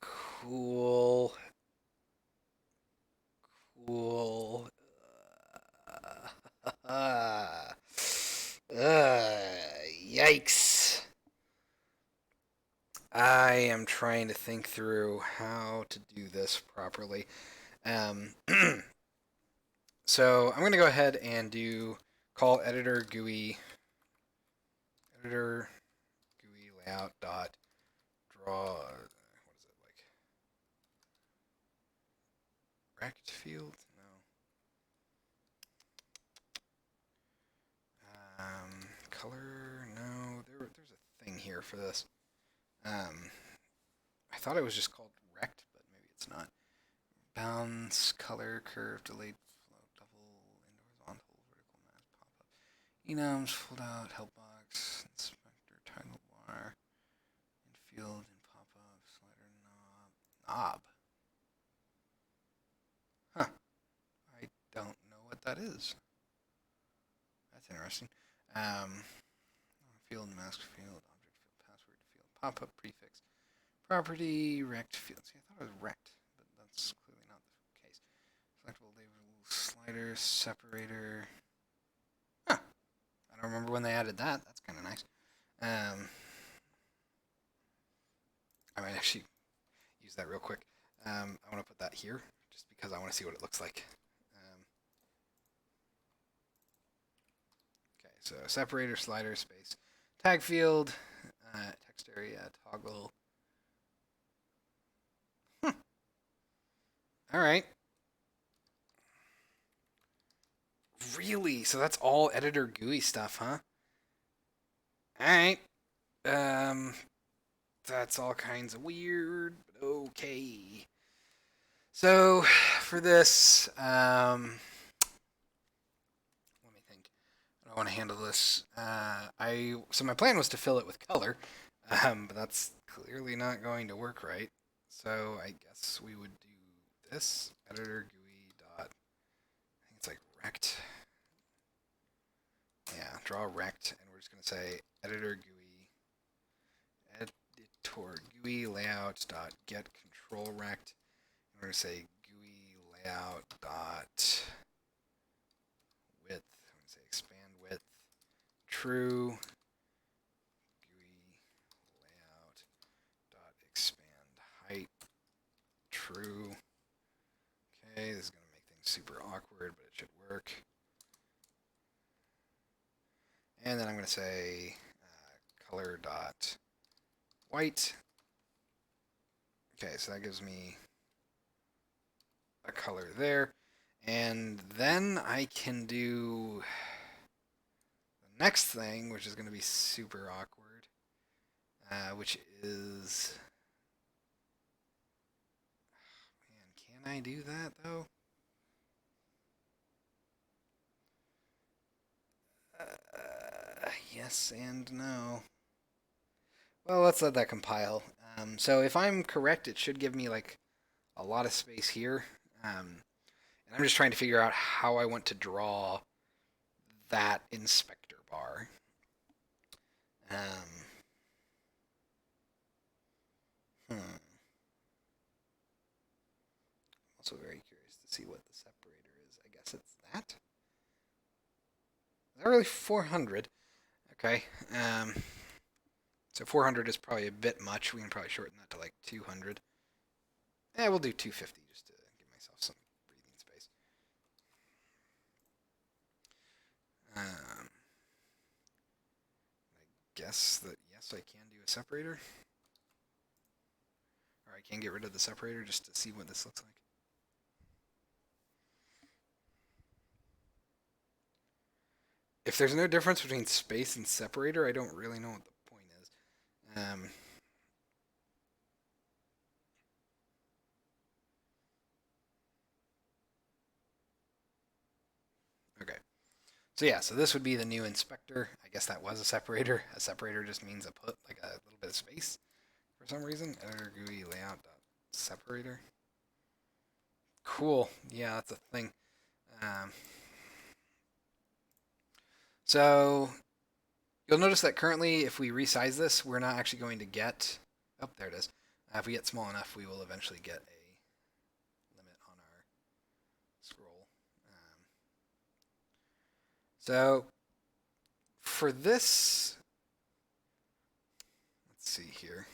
Cool. Cool. Yikes. I am trying to think through how to do this properly. Um, so I'm going to go ahead and call editor GUI layout dot draw. What is it like? Rect field? No. Color? No. There's a thing here for this. I thought it was just called rect, but maybe it's not. Bounds, color, curve, delayed flow, double, horizontal, vertical mask, pop up. Enums, fold out, help box, inspector, toggle bar, infield, and pop up, slider, knob. Huh. I don't know what that is. That's interesting. Field, mask field, object field, password field, pop up, prefix, property, rect field. See, I thought it was rect, but that's clearly not the case. Selectable label, slider, separator. Huh. I don't remember when they added that. That's kind of nice. I might actually use that real quick. I want to put that here just because I want to see what it looks like. Okay, so separator, slider, space, tag field, text area, toggle. All right. Really? So that's all editor GUI stuff, huh? All right. That's all kinds of weird, but okay. So for this, let me think. I want to handle this. So my plan was to fill it with color, but that's clearly not going to work right. So I guess we would do this editor GUI dot. I think it's like rect. Yeah, draw rect, and we're just gonna say editor GUI layout dot get control rect. And we're gonna say GUI layout dot width. I'm gonna say expand width true. GUI layout dot expand height true. Okay, this is gonna make things super awkward, but it should work. And then I'm going to say color dot white. Okay, so that gives me a color there. And then I can do the next thing, which is going to be super awkward, which is... Man, can I do that, though? Yes and no. Well, let's let that compile. So if I'm correct, it should give me like a lot of space here. And I'm just trying to figure out how I want to draw that inspector bar. I'm also very curious to see what the separator is. I guess it's that. Is that really 400? Okay. So 400 is probably a bit much. We can probably shorten that to like 200. Yeah, we'll do 250 just to give myself some breathing space. I guess that, yes, I can do a separator. Or I can get rid of the separator just to see what this looks like. If there's no difference between space and separator, I don't really know what the point is. Okay. So yeah, so this would be the new inspector. I guess that was a separator. A separator just means a put like a little bit of space for some reason. Editor GUI layout separator. Cool. Yeah, that's a thing. Um, so you'll notice that currently, if we resize this, we're not actually going to get. Oh, there it is. If we get small enough, we will eventually get a limit on our scroll. So for this, let's see here.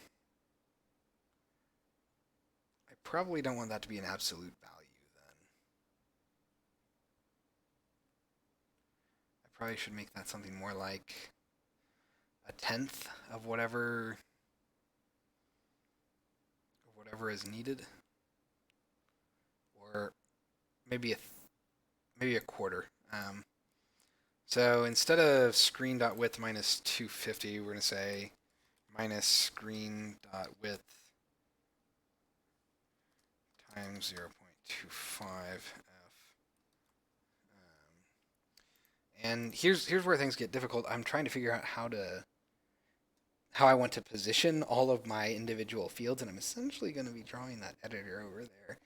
I probably don't want that to be an absolute value then. I probably should make that something more like a tenth of whatever is needed, or maybe a quarter. So instead of screen.width minus 250, we're going to say minus screen.width times 0.25f. And here's where things get difficult. I'm trying to figure out how I want to position all of my individual fields, and I'm essentially going to be drawing that editor over there.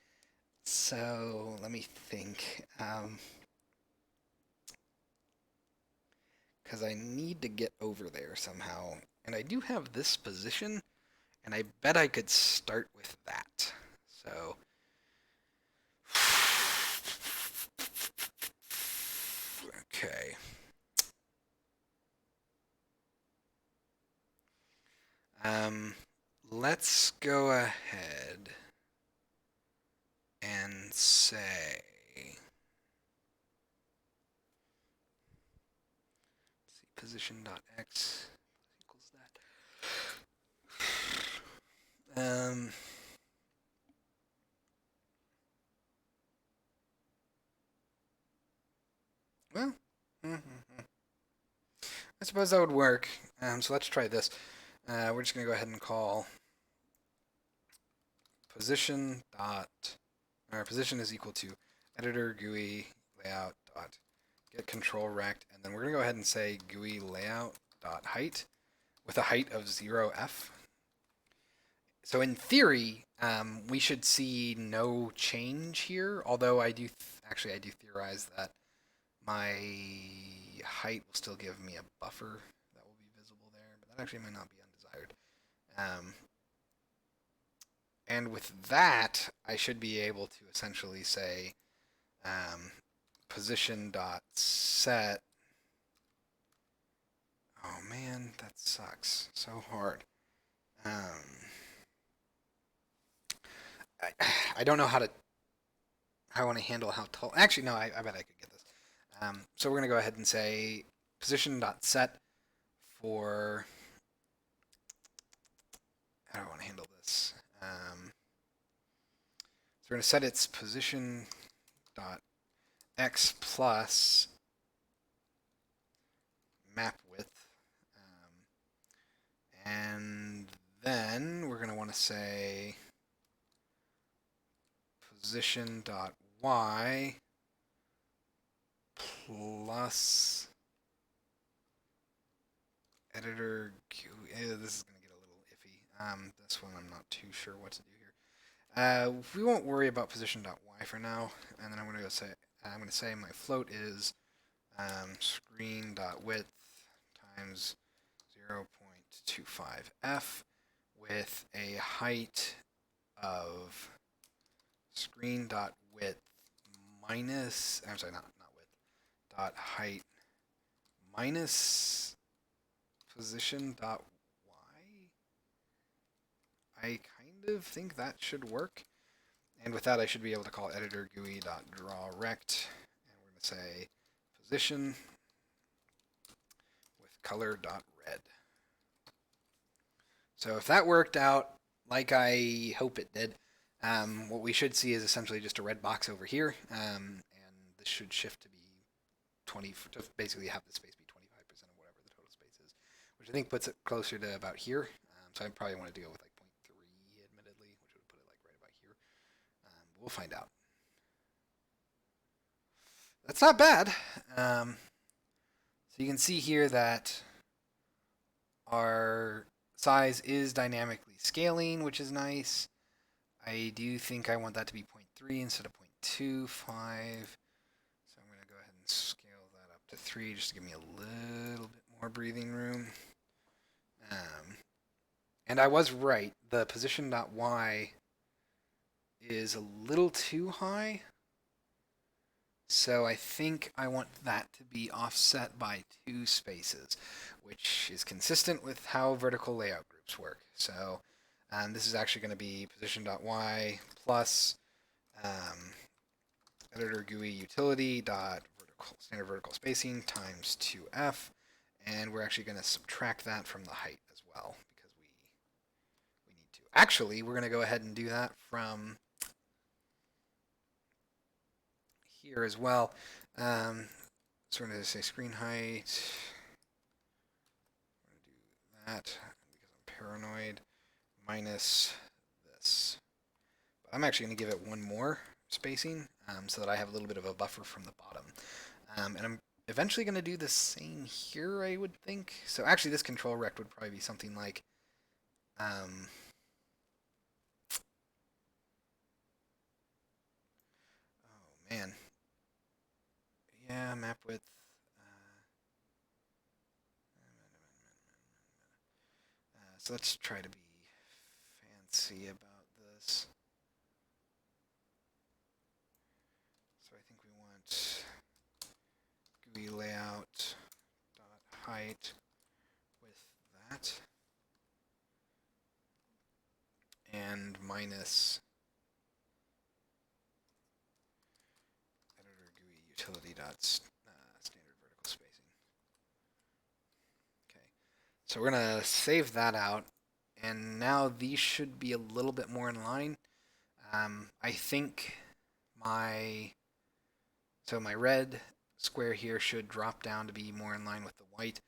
So let me think. Because I need to get over there somehow. And I do have this position, and I bet I could start with that. So okay. Let's go ahead and say, let's see, position.x equals that. Well, I suppose that would work. So let's try this. We're just going to go ahead and call position dot, our position is equal to editor GUI layout dot get control rect, and then we're going to go ahead and say GUI layout dot height with a height of 0f. So in theory, we should see no change here, although I do theorize that my height will still give me a buffer that will be visible there, but that actually might not be undesired. And with that, I should be able to essentially say position dot set. Oh man, that sucks so hard. I don't know how I want to handle how tall. Actually, no, I bet I could get this. So we're gonna go ahead and say position dot set for. How do I want to handle this? So we're gonna set its position dot x plus map width, and then we're gonna want to say position dot y plus editor Q. This is going to get a little iffy. This one I'm not too sure what to do here. We won't worry about position dot y for now, and then I'm going to say my float is screen dot width times 0.25f with a height of screen dot width minus, I'm sorry, not width, dot height minus position dot y. I kind of think that should work. And with that, I should be able to call editor GUI dot draw rect, and we're going to say position with color dot red. So if that worked out like I hope it did, what we should see is essentially just a red box over here, and this should shift to be 20, to basically have the space be which I think puts it closer to about here. So I probably wanted to go with like 0.3, admittedly, which would put it like right about here. But we'll find out. That's not bad. So you can see here that our size is dynamically scaling, which is nice. I do think I want that to be 0.3 instead of 0.25. So I'm going to go ahead and scale that up to 3 just to give me a little bit more breathing room. And I was right. The position.y is a little too high. So I think I want that to be offset by 2 spaces, which is consistent with how vertical layout groups work. So this is actually going to be position.y plus editor GUI utility dot standard vertical spacing times 2f, and we're actually going to subtract that from the height as well because we need to. Actually, we're going to go ahead and do that from here as well. So we're going to say screen height. We're going to do that because I'm paranoid minus this. But I'm actually going to give it one more spacing so that I have a little bit of a buffer from the bottom. And I'm eventually going to do the same here, I would think. So actually this control rect would probably be something like oh man. Yeah, map width. So let's try to be fancy about this. So I think we want GUI layout dot height with that and minus editor GUI utility dot standard vertical spacing. Okay, so we're gonna save that out, and now these should be a little bit more in line. I think my red square here should drop down to be more in line with the white,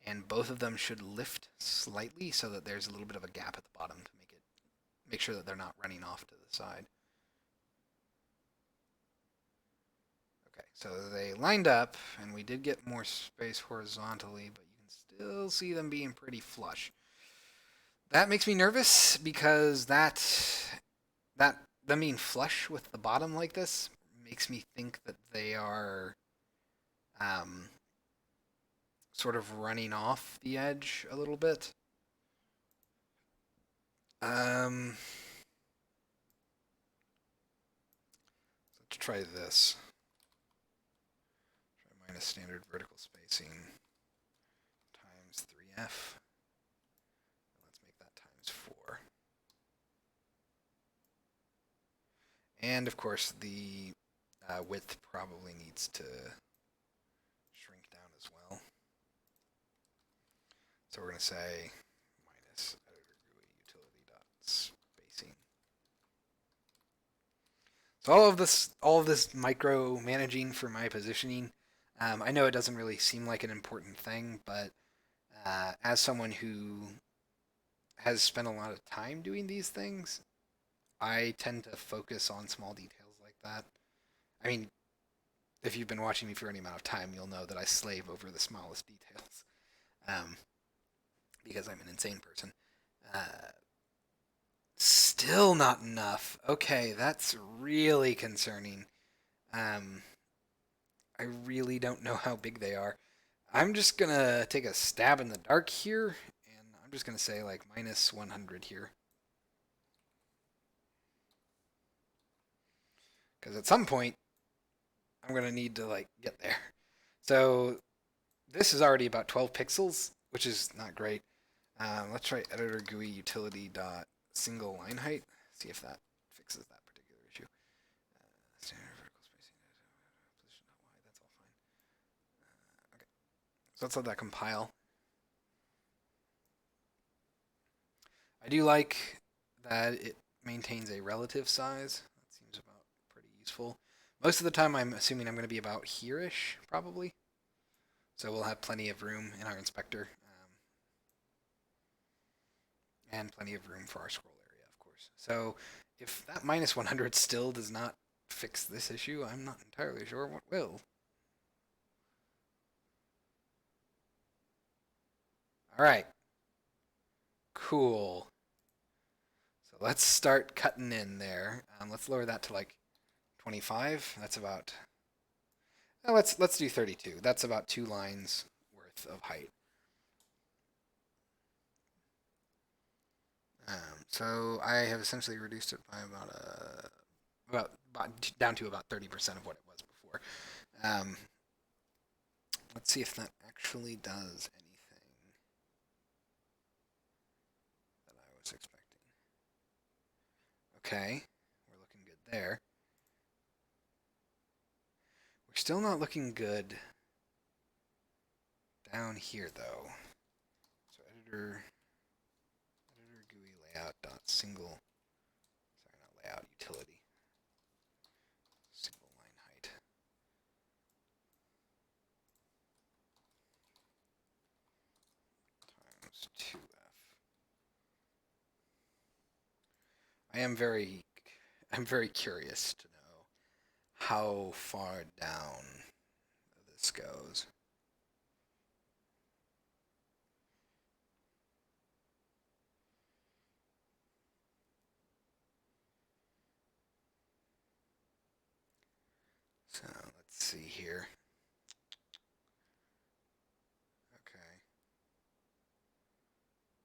and both of them should lift slightly so that there's a little bit of a gap at the bottom to make sure that they're not running off to the side. Okay, so they lined up, and we did get more space horizontally, but you can still see them being pretty flush. That makes me nervous because them being flush with the bottom like this makes me think that they are sort of running off the edge a little bit. Let's try this. Try minus standard vertical spacing times 3f. Let's make that times 4. And of course, the width probably needs to shrink down as well. So we're going to say minus editor GUI utility dot spacing. So all of this micro managing for my positioning, I know it doesn't really seem like an important thing, but as someone who has spent a lot of time doing these things, I tend to focus on small details like that. I mean, if you've been watching me for any amount of time, you'll know that I slave over the smallest details, because I'm an insane person. Still not enough. Okay, that's really concerning. I really don't know how big they are. I'm just gonna take a stab in the dark here, and I'm just gonna say like minus 100 here. Because at some point, I'm gonna need to like get there. So this is already about 12 pixels, which is not great. Let's try editor GUI utility dot single line height. See if that fixes that particular issue. Standard vertical spacing, position not wide. That's all fine. Okay, so let's let that compile. I do like that it maintains a relative size. That seems about pretty useful. Most of the time, I'm assuming I'm going to be about here-ish, probably. So we'll have plenty of room in our inspector. And plenty of room for our scroll area, of course. So if that minus 100 still does not fix this issue, I'm not entirely sure what will. All right. Cool. So let's start cutting in there. Let's lower that to like 25. That's about. Let's do 32. That's about 2 lines worth of height. So I have essentially reduced it by about down to about 30% of what it was before. Um, let's see if that actually does anything that I was expecting. Okay, we're looking good there. We're still not looking good down here though. So editor GUI layout dot single. Sorry, not layout, utility. Single line height. Times 2f. I'm very curious to know how far down this goes. So let's see here. Okay.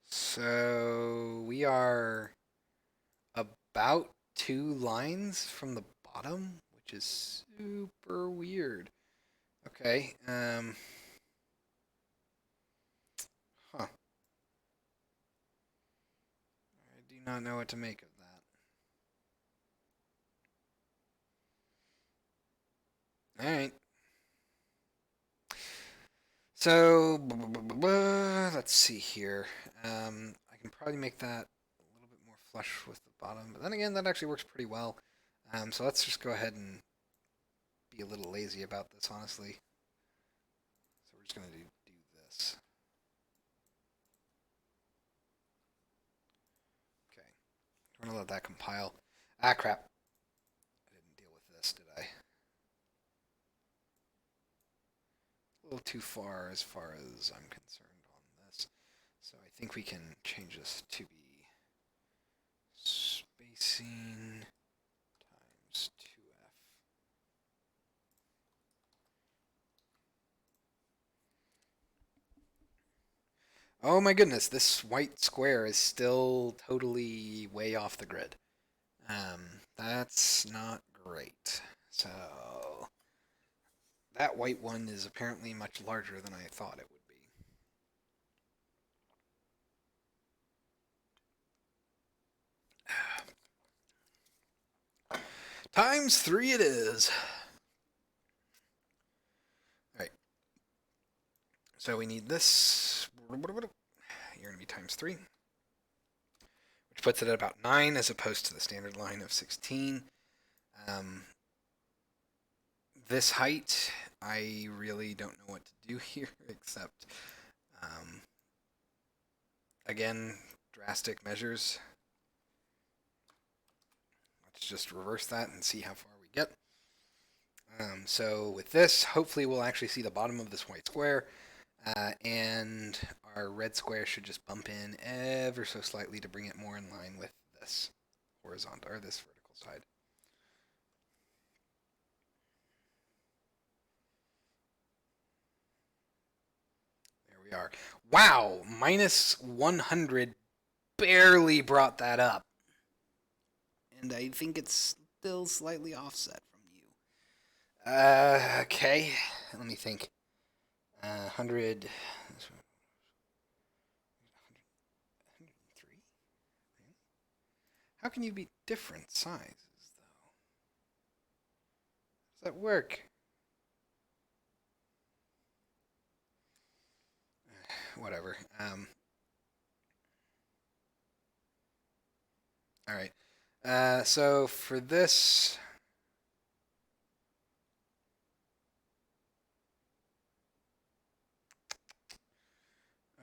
So we are about 2 lines from the bottom, which is super weird. Okay. Huh. I do not know what to make of that. All right. So let's see here. I can probably make that a little bit more flush with the bottom, but then again, that actually works pretty well. So let's just go ahead and be a little lazy about this, honestly. So we're just gonna do this. Okay, we're gonna let that compile. Ah, crap! I didn't deal with this, did I? A little too far as I'm concerned on this. So I think we can change this to be spacing times 2f. Oh my goodness, this white square is still totally way off the grid. That's not great. So that white one is apparently much larger than I thought it would be. Times 3 it is. Alright, so we need this. You're going to be times 3, which puts it at about 9 as opposed to the standard line of 16. Um, this height, I really don't know what to do here except, again, drastic measures. Let's just reverse that and see how far we get. So with this, hopefully we'll actually see the bottom of this white square, and our red square should just bump in ever so slightly to bring it more in line with this horizontal or this vertical side. There we are. Wow, minus 100 barely brought that up, and I think it's still slightly offset from you. Okay, let me think. 100. How can you be different sizes, though? Does that work? Whatever. All right. So for this,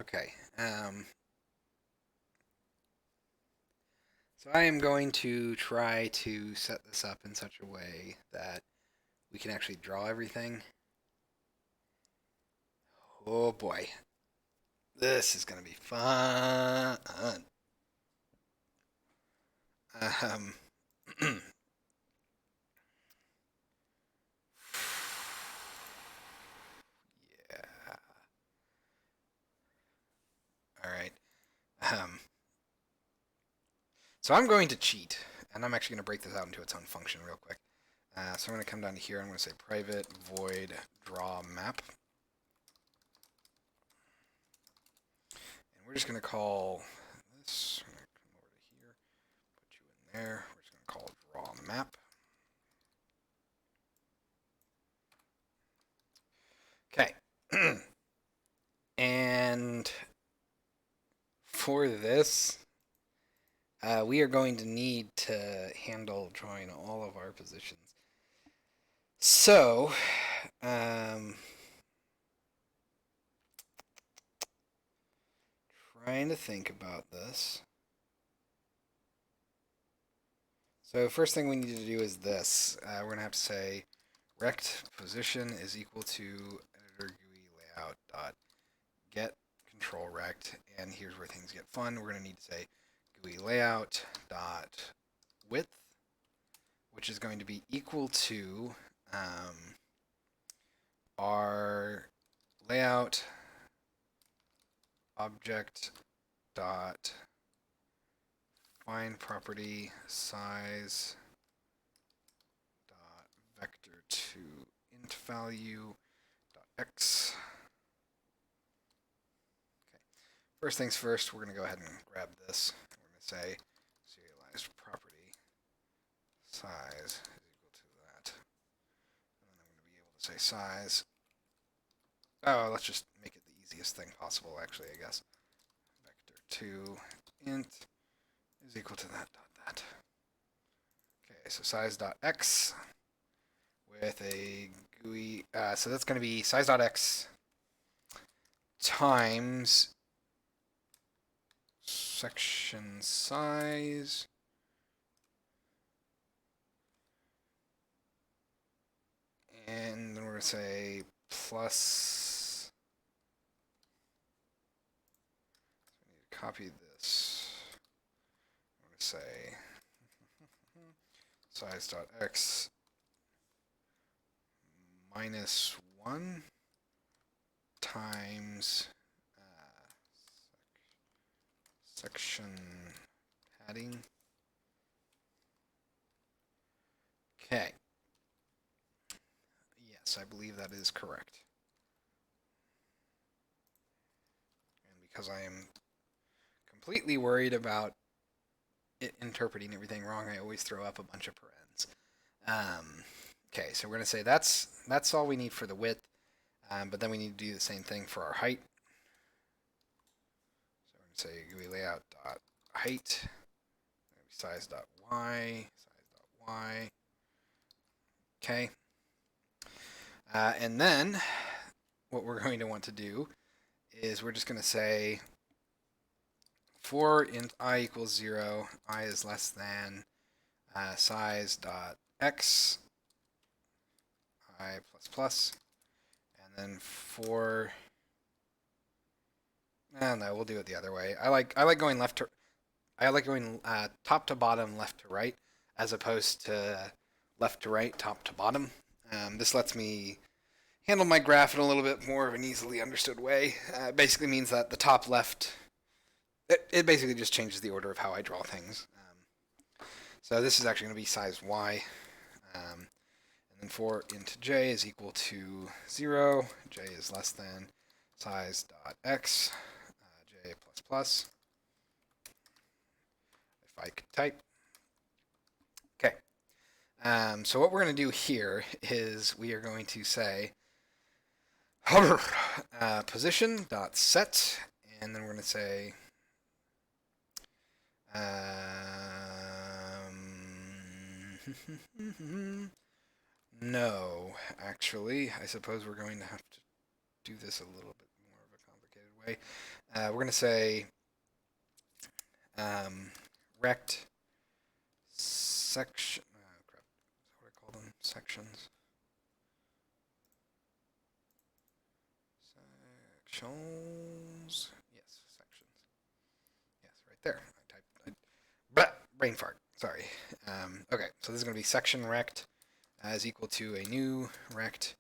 okay. So I am going to try to set this up in such a way that we can actually draw everything. Oh boy. This is going to be fun. Um, yeah. All right. Um, so I'm going to cheat, and I'm actually going to break this out into its own function real quick. So I'm going to come down to here. I'm going to say private void draw map. And we're just going to call this. I'm going to come over to here, put you in there. We're just going to call draw map. Okay. And for this, we are going to need to handle drawing all of our positions. So, trying to think about this. So first thing we need to do is this. We're going to have to say rect position is equal to editor GUI layout dot get control rect, and here's where things get fun. We're going to need to say GUI layout dot width, which is going to be equal to our layout object dot find property size dot vector to int value dot x. Okay. First things first, we're going to go ahead and grab this. We're going to say serialized property size is equal to that. And then I'm going to be able to say size. Oh, let's just make it the easiest thing possible, actually, I guess. Vector to int is equal to that. Okay, so size.x with a GUI. So that's going to be size.x times section size and then we're going to say plus. So I need to copy this. I'm going to say size.x minus 1 times section padding. Okay. Yes, I believe that is correct. And because I am completely worried about it interpreting everything wrong, I always throw up a bunch of parens. Okay, so we're going to say that's all we need for the width, but then we need to do the same thing for our height. So we're going to say GUI layout dot height, size dot y, size dot y. Okay, and then what we're going to want to do is we're just going to say for int I equals 0, I is less than size dot x I plus plus, and then for no, we'll do it the other way. I like going top to bottom, left to right, as opposed to left to right, top to bottom. This lets me handle my graph in a little bit more of an easily understood way. It basically means that the top left, it basically just changes the order of how I draw things. So this is actually going to be size y. And then for int j is equal to 0, j is less than size dot x, j plus plus. If I could type. Okay. So what we're going to do here is we are going to say position dot set, and then we're going to say no, actually, I suppose we're going to have to do this a little bit more of a complicated way. We're going to say rect section. Crap. Is that what I call them? Sections. Sections. Yes, sections. Yes, right there. I typed. But brain fart. Sorry. Okay, so this is going to be section rect as equal to a new rect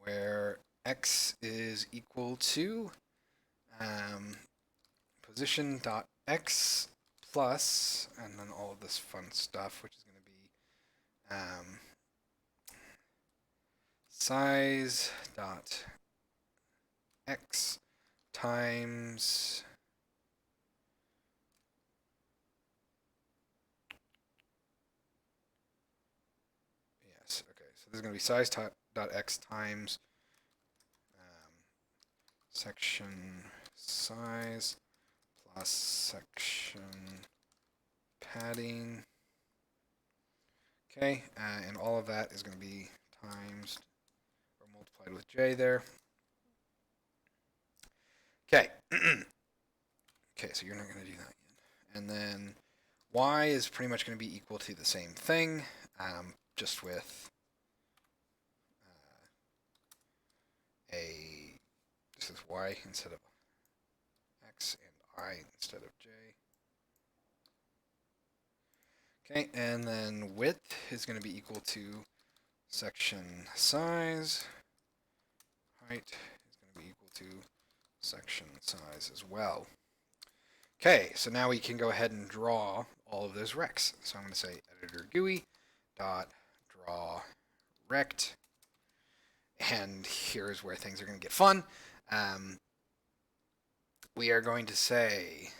where x is equal to position dot x plus, and then all of this fun stuff, which is going to be size dot x times yes, okay, so this is going to be size dot x times section size plus section padding. Okay, and all of that is going to be times or multiplied with j there. Okay. Okay, so you're not going to do that yet. And then y is pretty much going to be equal to the same thing, just with this is y instead of x and I instead of j. Okay, and then width is going to be equal to section size. Height is going to be equal to section size as well. Okay, so now we can go ahead and draw all of those rects. So I'm going to say editor GUI dot draw rect, and here's where things are going to get fun. We are going to say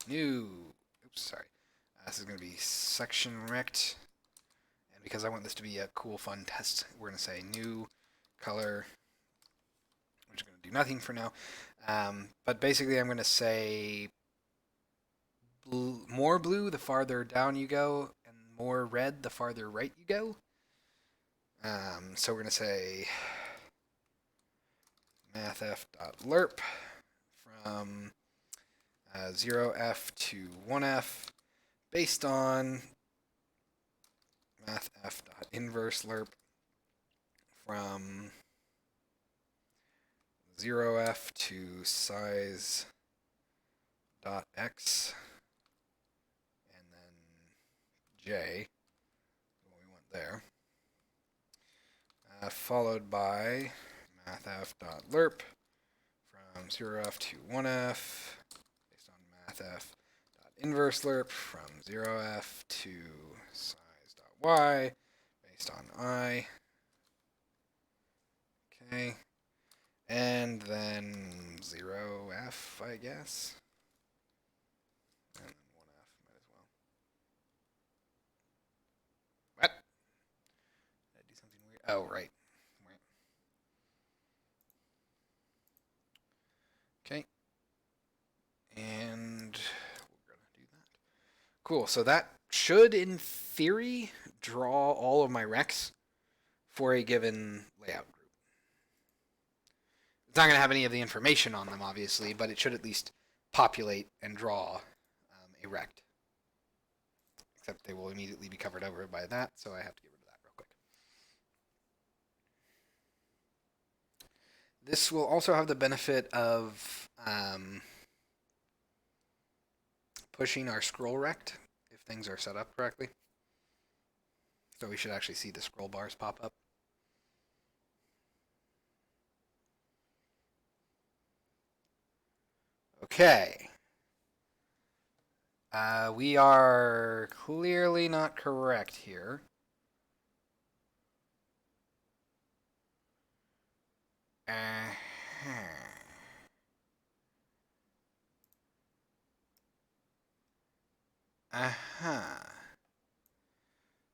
new. Oops, sorry. This is going to be section rect, and because I want this to be a cool, fun test, we're going to say new color, which is going to do nothing for now. But basically, I'm going to say more blue the farther down you go, and more red the farther right you go. So we're going to say mathf.lerp from 0f to 1f based on mathf.inverse lerp from 0f to size dot x and then j, what we want there, followed by mathf.lerp from 0f to 1f based on mathf.inverse lerp from 0f to size.y based on I. Okay, and then 0f, I guess. And then 1f, might as well. What? Did I do something weird? Oh, right. Okay. And we're going to do that. Cool. So that should, in theory, draw all of my recs for a given layout group. It's not going to have any of the information on them, obviously, but it should at least populate and draw a rect. Except they will immediately be covered over by that, so I have to get rid of that real quick. This will also have the benefit of pushing our scroll rect if things are set up correctly. So we should actually see the scroll bars pop up. Okay. We are clearly not correct here.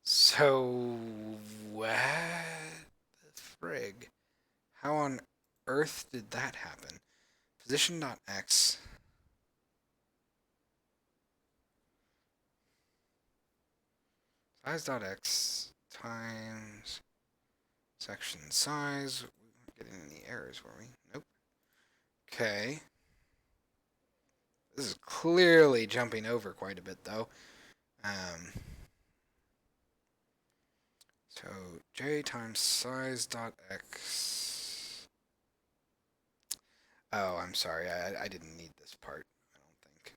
So, what the frig? How on earth did that happen? Position.x. Size.x times section size. We weren't getting any errors, were we? Nope. Okay. This is clearly jumping over quite a bit, though. So j times size dot x. Oh, I'm sorry. I didn't need this part. I don't think.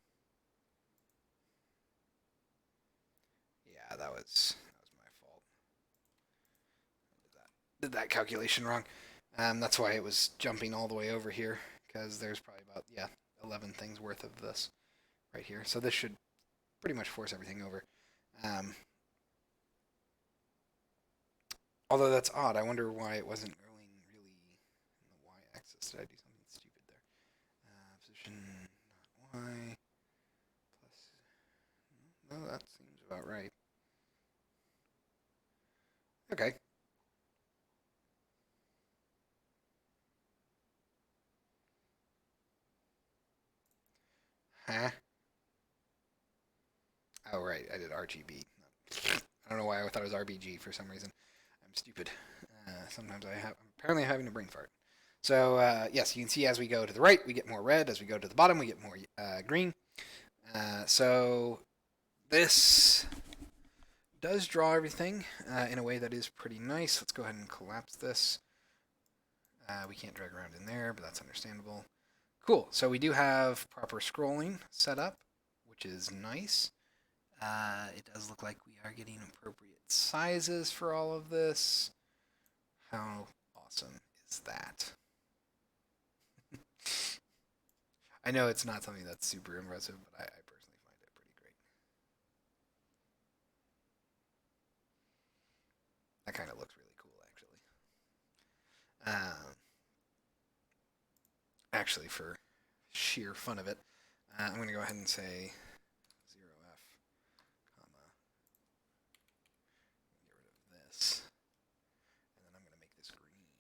Yeah, that was my fault. Did that calculation wrong. That's why it was jumping all the way over here, because there's probably about 11 things worth of this right here. So this should pretty much force everything over. Um, Although that's odd. I wonder why it wasn't rolling really in the y-axis. Did I do something stupid there? Position y plus. No, that seems about right. Okay. Huh? Oh, right. I did RGB. I don't know why I thought it was RBG for some reason. I'm stupid. Sometimes I'm apparently having a brain fart. So yes, you can see as we go to the right, we get more red. As we go to the bottom, we get more green. So this does draw everything in a way that is pretty nice. Let's go ahead and collapse this. We can't drag around in there, but that's understandable. Cool. So we do have proper scrolling set up, which is nice. It does look like we are getting appropriate sizes for all of this. How awesome is that? I know it's not something that's super impressive, but I personally find it pretty great. That kind of looks really cool, actually. Actually, for sheer fun of it, I'm going to go ahead and say 0f, comma, get rid of this, and then I'm going to make this green.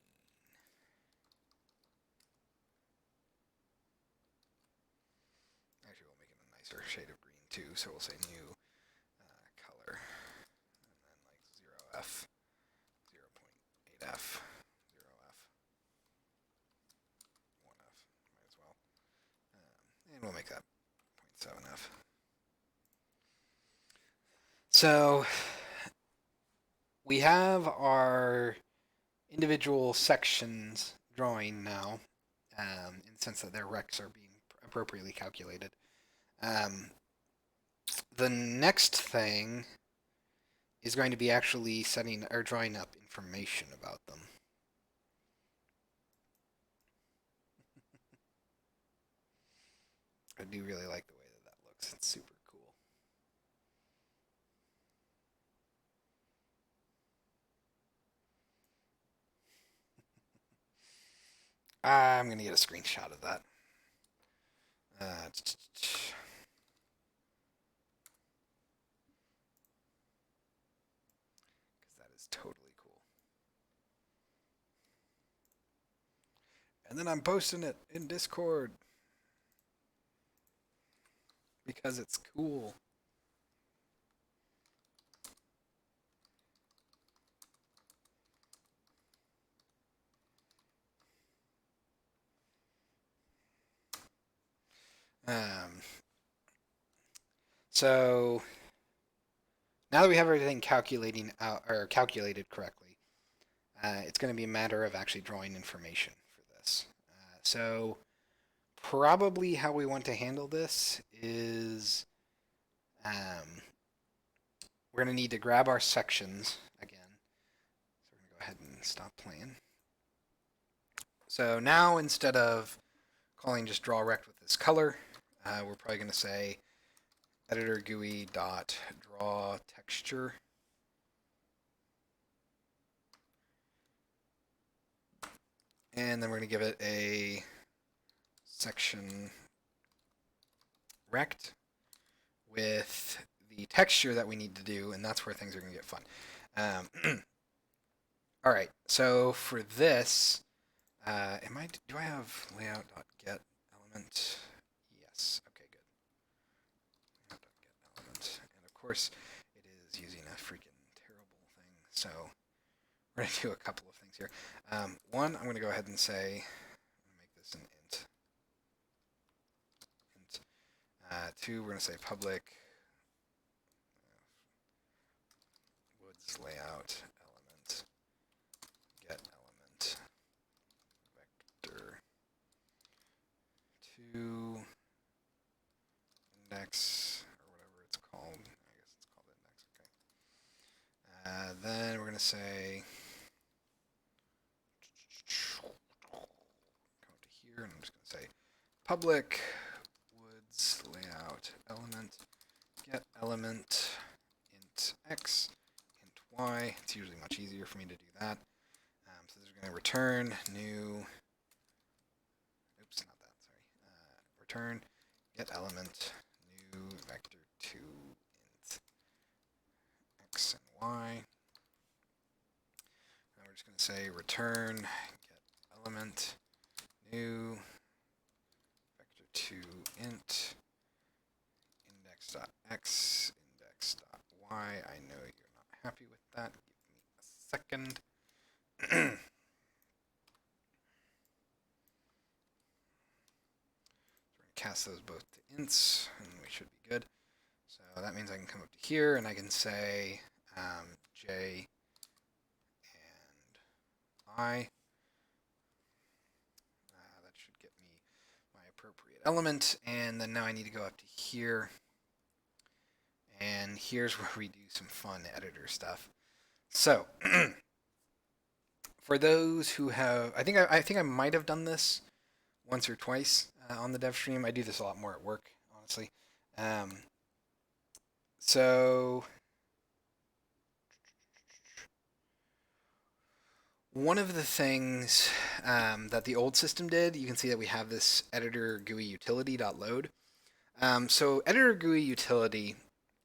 Actually, we'll make it a nicer shade of green too, so we'll say new color, and then like 0f, 0.8f, 0f, 1f, might as well. And we'll make that 0.7f. So we have our individual sections drawing now, in the sense that their recs are being appropriately calculated. The next thing is going to be actually setting or drawing up information about them. I do really like the way that that looks. It's super cool. I'm going to get a screenshot of that. Because that is totally cool. And then I'm posting it in Discord because it's cool. So now that we have everything calculating out or calculated correctly, it's going to be a matter of actually drawing information for this. So probably how we want to handle this is we're going to need to grab our sections again. So we're going to go ahead and stop playing. So now instead of calling just draw rect with this color, we're probably going to say editor GUI dot draw texture. And then we're going to give it a section rect with the texture that we need to do, and that's where things are going to get fun. All right, so for this, do I have layout.get element? Yes, okay, good. Layout.get element, and of course it is using a freaking terrible thing, so we're going to do a couple of things here. One, I'm going to go ahead and say, I'm going to make this an int. 2, we're going to say public woods layout element get element vector 2 index or whatever it's called. I guess it's called index. Okay. Then we're going to say come to here, and I'm just going to say public woods layout element get element int x int y. It's usually much easier for me to do that. So this is going to return new. Oops, not that. Sorry. Return get element new vector 2 int x and y. And we're just going to say return get element new vector 2 int index.x index.y. I know you're not happy with that. Give me a second. So we're going to cast those both to ints, and we should be good. So that means I can come up to here, and I can say j and I. That should get me my appropriate element, and then now I need to go up to here. And here's where we do some fun editor stuff. So, for those who have, I think I might have done this once or twice on the Devstream. I do this a lot more at work, honestly. So, one of the things that the old system did, you can see that we have this editor GUI utility.load. So editor GUI utility,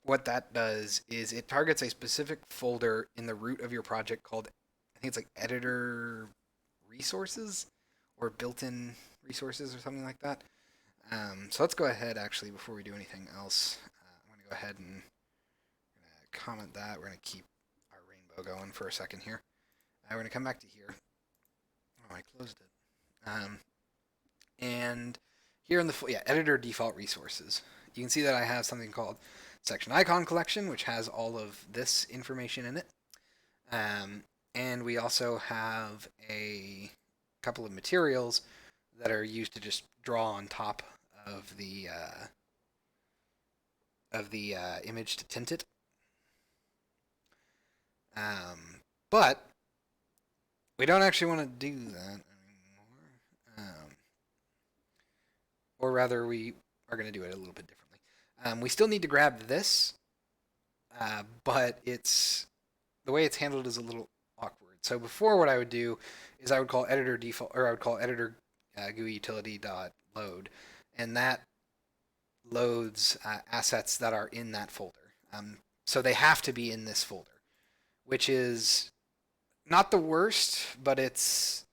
what that does is it targets a specific folder in the root of your project called, I think it's like editor resources or built-in resources or something like that. So let's go ahead, actually, before we do anything else. I'm going to go ahead and comment that. We're going to keep our rainbow going for a second here. We're going to come back to here. Oh, I closed it. And here in the editor default resources, you can see that I have something called section icon collection, which has all of this information in it. And we also have a couple of materials that are used to just draw on top of the image to tint it. But we don't actually want to do that anymore. Or rather, we are going to do it a little bit differently. We still need to grab this, but the way it's handled is a little awkward. So before, what I would do is I would call editor default, or I would call editor GUI utility dot load, and that loads assets that are in that folder. So they have to be in this folder, which is not the worst, but it's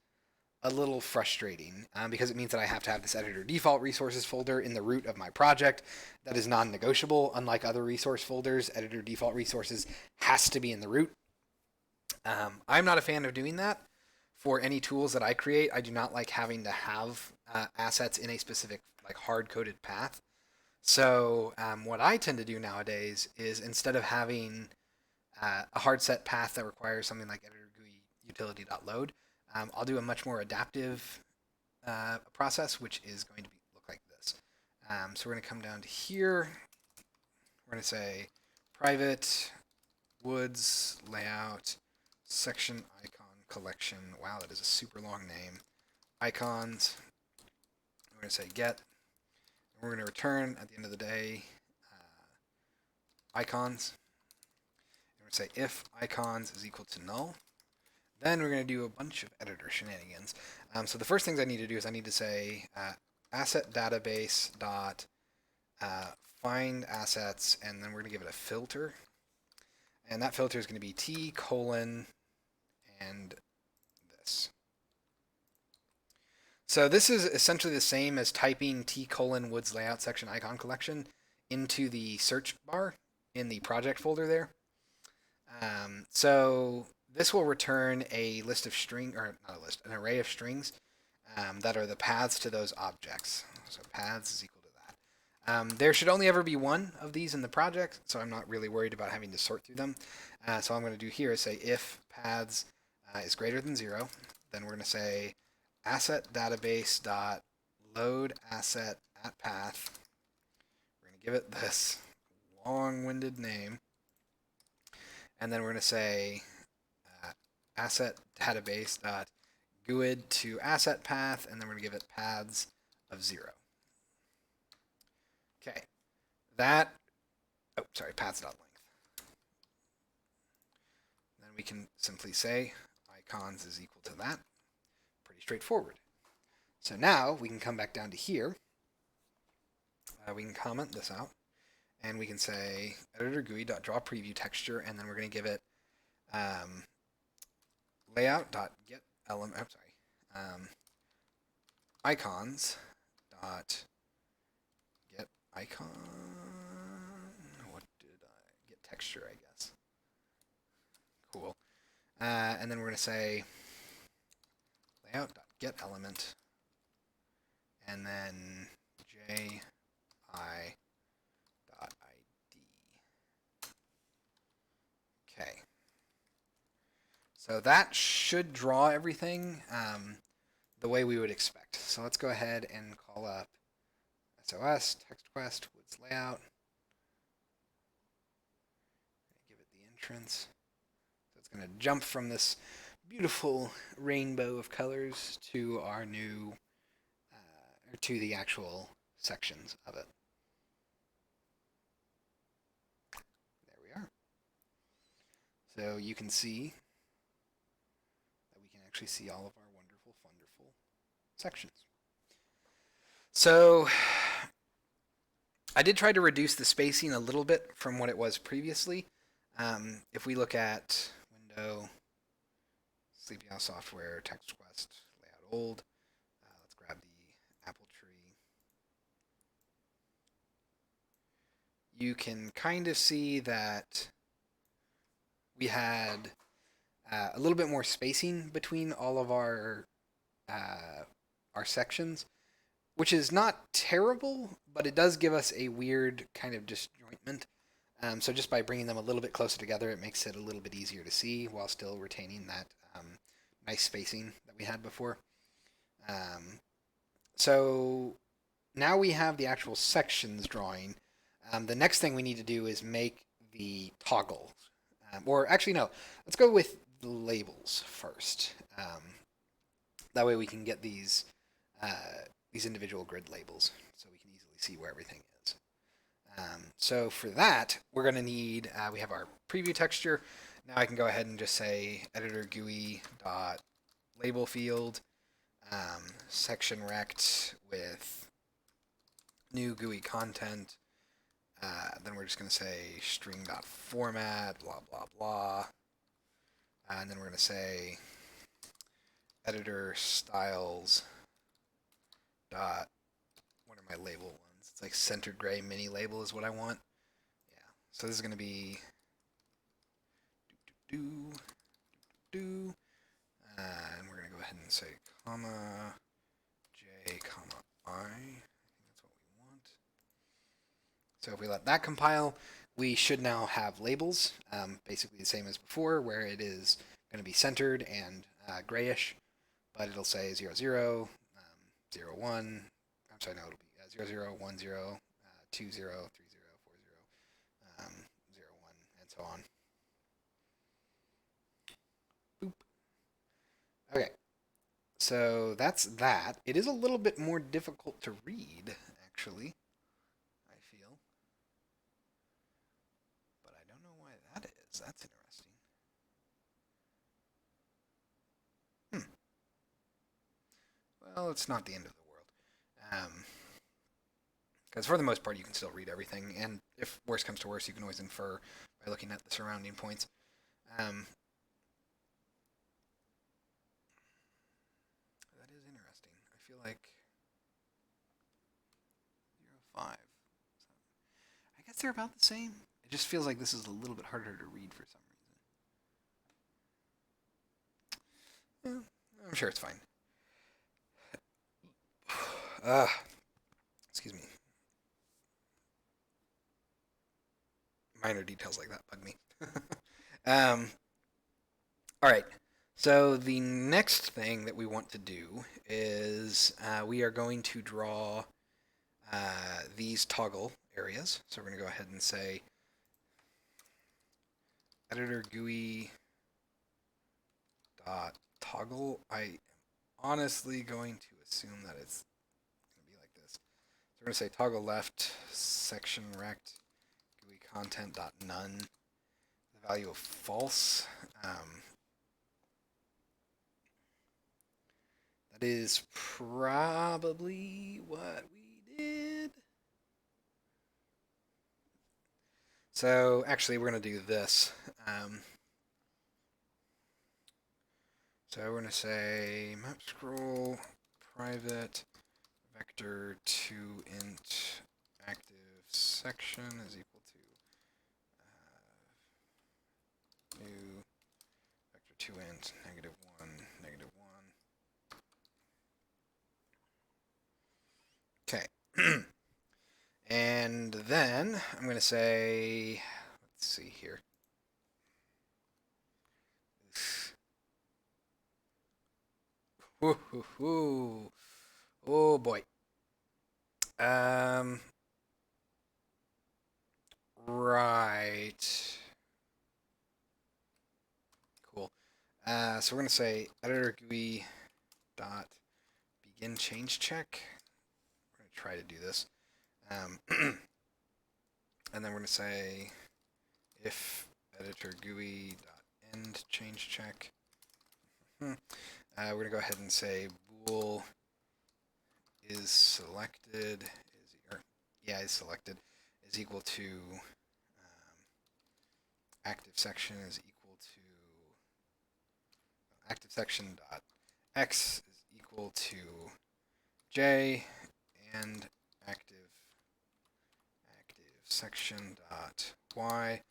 a little frustrating because it means that I have to have this editor default resources folder in the root of my project. That is non-negotiable. Unlike other resource folders, editor default resources has to be in the root. I'm not a fan of doing that for any tools that I create. I do not like having to have assets in a specific like hard-coded path. So what I tend to do nowadays is instead of having a hard set path that requires something like editor GUI utility.load, I'll do a much more adaptive process, which is going to look like this. So we're going to come down to here. We're going to say private woods layout section icon collection. Wow, that is a super long name. Icons. We're going to say get. And we're going to return at the end of the day icons. And we're going to say if icons is equal to null. Then we're going to do a bunch of editor shenanigans. So the first things I need to do is I need to say asset database dot find assets, and then we're going to give it a filter. And that filter is going to be t colon and this. So this is essentially the same as typing t colon woods layout section icon collection into the search bar in the project folder there. So this will return a list of an array of strings that are the paths to those objects. So paths is equal to There should only ever be one of these in the project, so I'm not really worried about having to sort through them. So what I'm going to do here is say if paths is greater than 0, then we're going to say asset database dot load asset at path. We're going to give it this long-winded name, and then we're going to say asset database dot GUID to asset path, and then we're going to give it paths of 0. Okay, that, paths.length. Then we can simply say icons is equal to that. Pretty straightforward. So now we can come back down to here. We can comment this out, and we can say editor GUI.draw preview texture, and then we're going to give it layout.get element. I'm sorry, icons dot get icon. What did I get? Texture, I guess. Cool. And then we're going to say layout.get element, and then ji dot id. Okay. So that should draw everything the way we would expect. So let's go ahead and call up SOS, text quest, woods layout. Give it the entrance. So it's going to jump from this beautiful rainbow of colors to our new, or to the actual sections of it. There we are. So you can see that we can actually see all of our wonderful, wonderful sections. So I did try to reduce the spacing a little bit from what it was previously. If we look at window, Sleepy House software, text quest, layout old, let's grab the apple tree. You can kind of see that we had a little bit more spacing between all of our sections, which is not terrible, but it does give us a weird kind of disjointment. So just by bringing them a little bit closer together, it makes it a little bit easier to see while still retaining that nice spacing that we had before. So now we have the actual sections drawing. The next thing we need to do is make the toggles. Or actually, no, let's go with the labels first. That way we can get these individual grid labels so we can easily see where everything is. So for that, we're going to need, we have our preview texture. Now I can go ahead and just say editor GUI dot label field section rect with new GUI content. Then we're just going to say string.format, blah, blah, blah. And then we're going to say editor styles dot, what are my label ones? It's like centered gray mini label is what I want. Yeah. So this is going to be and we're going to go ahead and say comma j comma I. I think that's what we want. So if we let that compile, we should now have labels, basically the same as before, where it is going to be centered and grayish, but it'll say 00, 0, 1. I'm sorry, no, it'll be 00, 10, 20, 30, 40, 0, 1, and so on. Boop. Okay, so that's that. It is a little bit more difficult to read, actually, I feel. But I don't know why that is. That's interesting. Well, it's not the end of the world. Because for the most part, you can still read everything, and if worse comes to worse, you can always infer by looking at the surrounding points. That is interesting. I feel like 0, 5. I guess they're about the same. It just feels like this is a little bit harder to read for some reason. Yeah, I'm sure it's fine. Excuse me. minor details like that bug me. All right. So the next thing that we want to do is we are going to draw these toggle areas. So we're going to go ahead and say editor GUI dot toggle. I am honestly going to assume that it's going to be like this. So we're going to say toggle left section rect GUI content dot none. The value of false. That is probably what we did. So actually, we're going to do this. So we're going to say map scroll private vector to int active section is equal to new vector to int -1 -1. Okay. And then I'm going to say, let's see here. Oh boy. Right. Cool. So we're going to say editor GUI dot begin change check. We're going to try to do this. And then we're going to say if editor GUI dot end change check. We're going to go ahead and say bool is selected is selected is equal to active section is equal to active section dot x is equal to j and active section dot y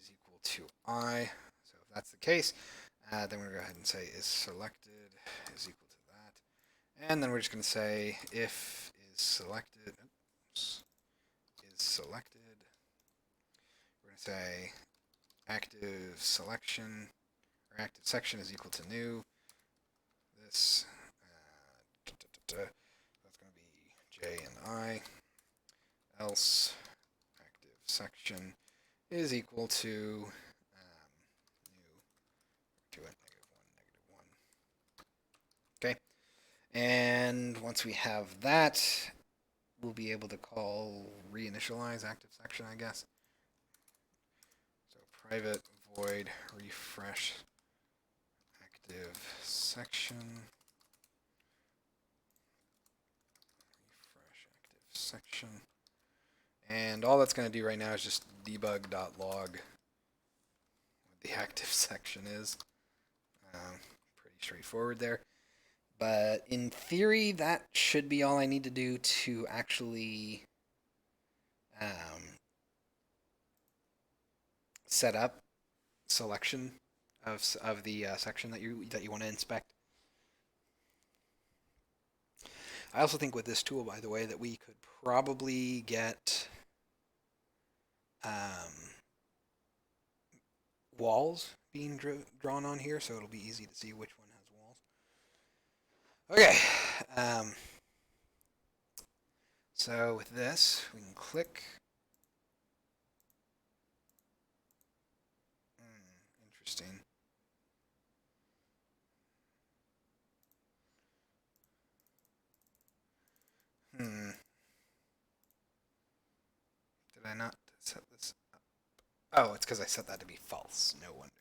is equal to I. So if that's the case, then we're going to go ahead and say is selected is equal to that. And then we're just going to say if is selected, is selected, we're going to say active selection or active section is equal to new. This, that's going to be j and I, else active section is equal to new to it -1 -1. Okay, and once we have that, we'll be able to call reinitialize active section, I guess. So private void refresh active section. Refresh active section. And all that's going to do right now is just debug.log what the active section is. Pretty straightforward there. But in theory, that should be all I need to do to actually set up selection of the section that you want to inspect. I also think with this tool, by the way, that we could probably get walls being drawn on here, so it'll be easy to see which one has walls. Okay. So with this, we can click. Interesting. Did I not set this up? Oh, it's because I set that to be false. No wonder.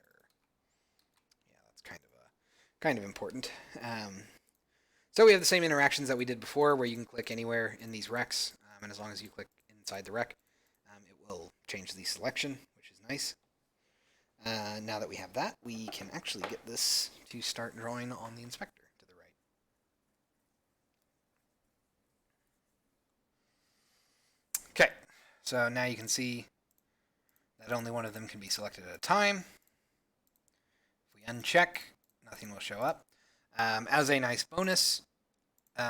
Yeah, that's kind of important. So we have the same interactions that we did before, where you can click anywhere in these recs, and as long as you click inside the rec, it will change the selection, which is nice. Now that we have that, we can actually get this to start drawing on the inspector to the right. Okay, so now you can see that only one of them can be selected at a time. If we uncheck, nothing will show up. As a nice bonus,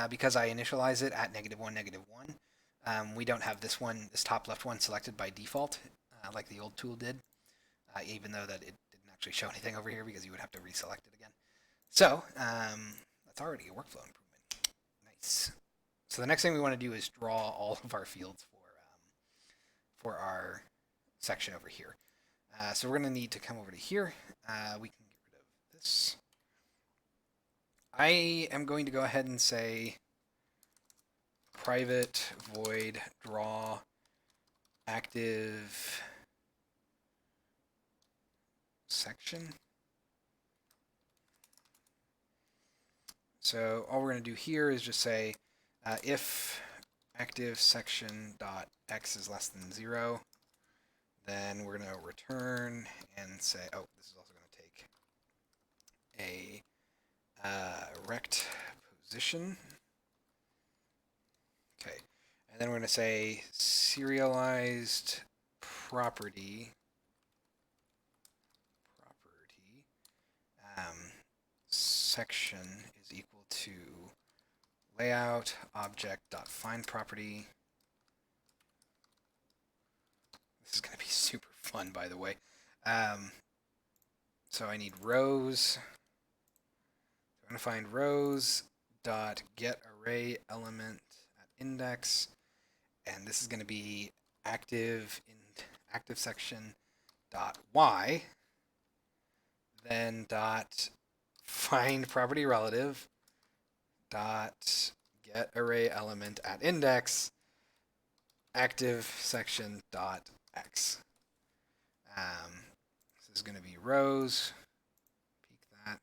because I initialize it at -1 -1, we don't have this top left one selected by default. like the old tool did, even though that it didn't actually show anything over here because you would have to reselect it again. So that's already a workflow improvement. Nice. So the next thing we want to do is draw all of our fields for our section over here. So we're going to need to come over to here. We can get rid of this. I am going to go ahead and say private void draw active section. So all we're going to do here is just say if active section dot x is less than 0, then we're going to return and say, oh, this is also going to take a rect position. Okay, and then we're going to say serialized property section is equal to layout object dot find property. This is going to be super fun, by the way. So I need rows. I'm going to find rows dot get array element at index, and this is going to be active section dot y, then dot find property relative dot get array element at index active section dot x. This is going to be rows, peek that,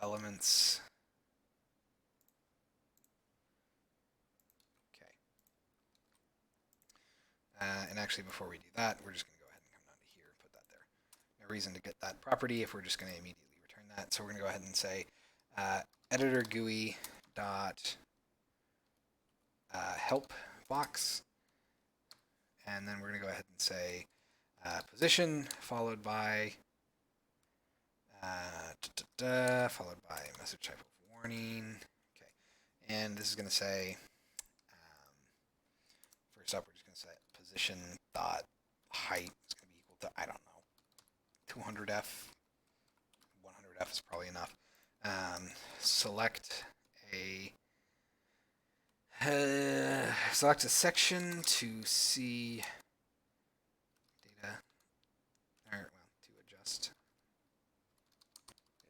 elements. Okay. And actually, before we do that, we're just going to go ahead and come down to here and put that there. No reason to get that property if we're just going to immediately return that. So we're going to go ahead and say editor GUI dot help box, and then we're going to go ahead and say position followed by message type of warning. Okay, and this is going to say first up we're just going to say position dot height is going to be equal to, I don't know, 200f. 100f is probably enough. Select a section to see data, or well, to adjust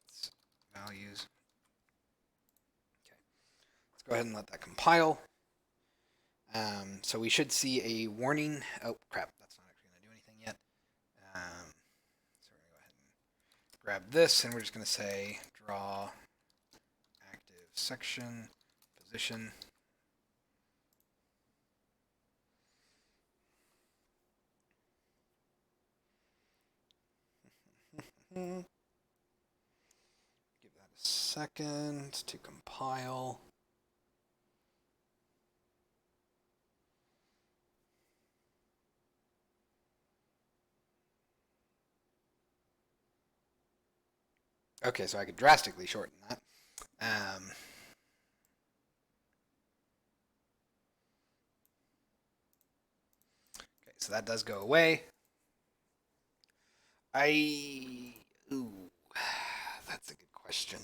its values. Okay, let's go ahead and let that compile. So we should see a warning. Oh crap, that's not actually going to do anything yet. So we're going to go ahead and grab this, and we're just going to say draw active section position. Give that a second to compile. Okay, so I could drastically shorten that. Okay, so that does go away. Ooh, that's a good question.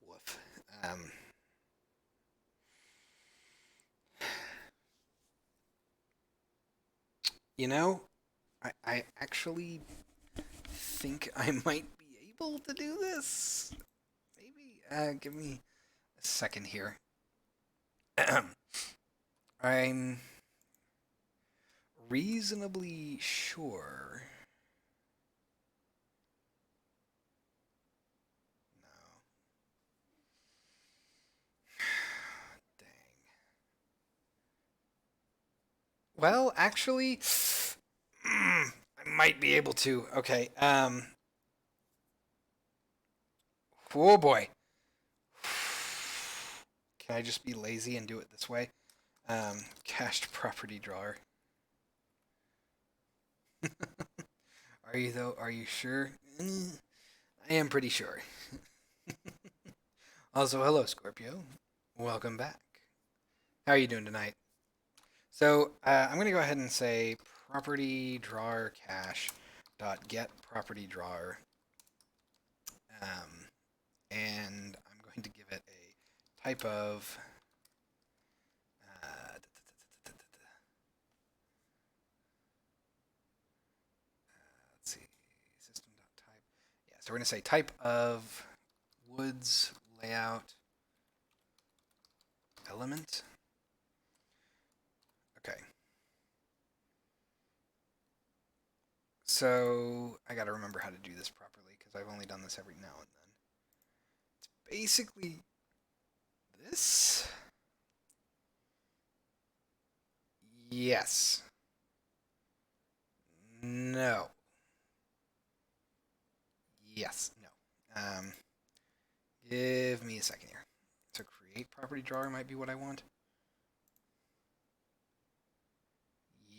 Woof. You know, I actually think I might be able to do this. Maybe. Give me a second here. I'm reasonably sure. No. Dang. Well, actually, I might be able to. Okay. Oh boy. Can I just be lazy and do it this way? Cached property drawer. Are you though? Are you sure? I am pretty sure. Also, hello, Scorpio. Welcome back. How are you doing tonight? So, I'm going to go ahead and say property drawer cache dot get property drawer, um, and I'm going to give it a type of let's see, system.type. Yeah, so we're going to say type of woods layout element. Okay. So I got to remember how to do this properly because I've only done this every now and then. It's basically this. Yes. No. Yes. No. Give me a second here. So create property drawer might be what I want.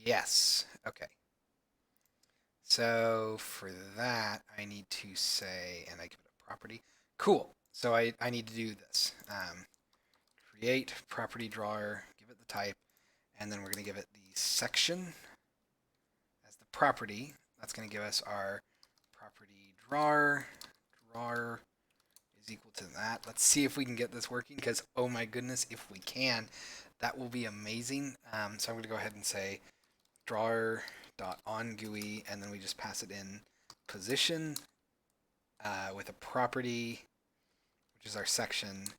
Yes. Okay. So for that, I need to say, and I give it a property. Cool. So I need to do this. Create property drawer, give it the type, and then we're going to give it the section as the property. That's going to give us our property drawer. Drawer is equal to that. Let's see if we can get this working because, oh my goodness, if we can, that will be amazing. So I'm going to go ahead and say drawer.onGUI, and then we just pass it in position with a property, which is our section,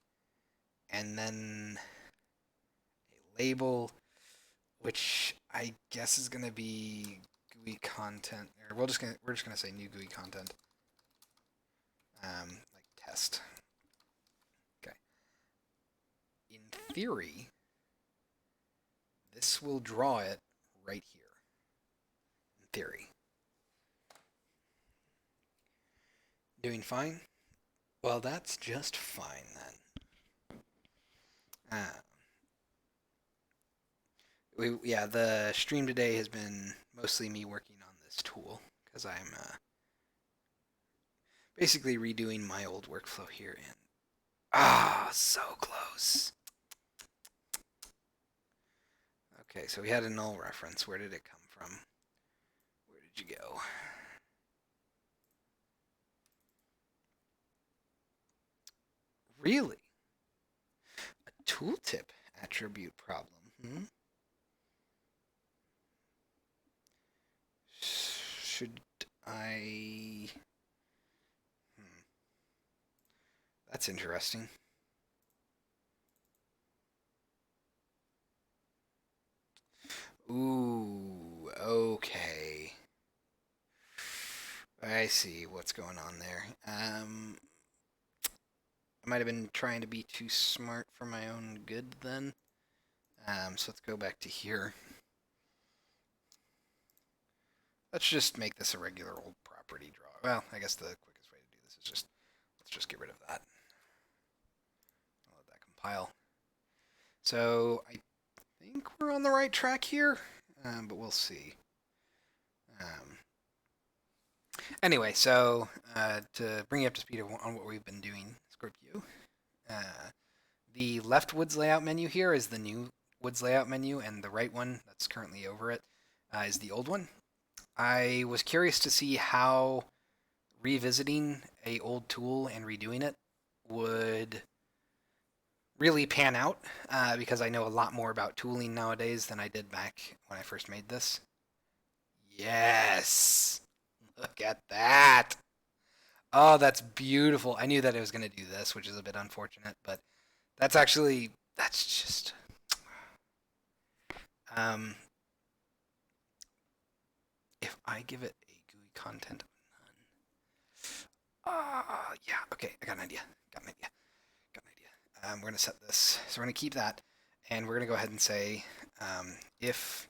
and then a label, which I guess is going to be GUI content. Or we're just gonna say new GUI content, like test. Okay. In theory, this will draw it right here. In theory. Doing fine? Well, that's just fine then. Yeah, the stream today has been mostly me working on this tool because I'm basically redoing my old workflow here. And so close. Okay, so we had a null reference. Where did it come from? Where did you go? Really? A tooltip attribute problem? Should I? That's interesting. Ooh, okay. I see what's going on there. I might have been trying to be too smart for my own good then. So let's go back to here. Let's just make this a regular old property draw. Well, I guess the quickest way to do this is let's just get rid of that. I'll let that compile. So I think we're on the right track here, but we'll see. Anyway, so to bring you up to speed on what we've been doing, Scorpio, the left woods layout menu here is the new woods layout menu, and the right one that's currently over it is the old one. I was curious to see how revisiting a old tool and redoing it would really pan out because I know a lot more about tooling nowadays than I did back when I first made this. Yes! Look at that! Oh, that's beautiful. I knew that it was going to do this, which is a bit unfortunate, but that's just. Um, if I give it a GUI content of none. Yeah, okay, I got an idea. We're going to set this. So we're going to keep that, and we're going to go ahead and say if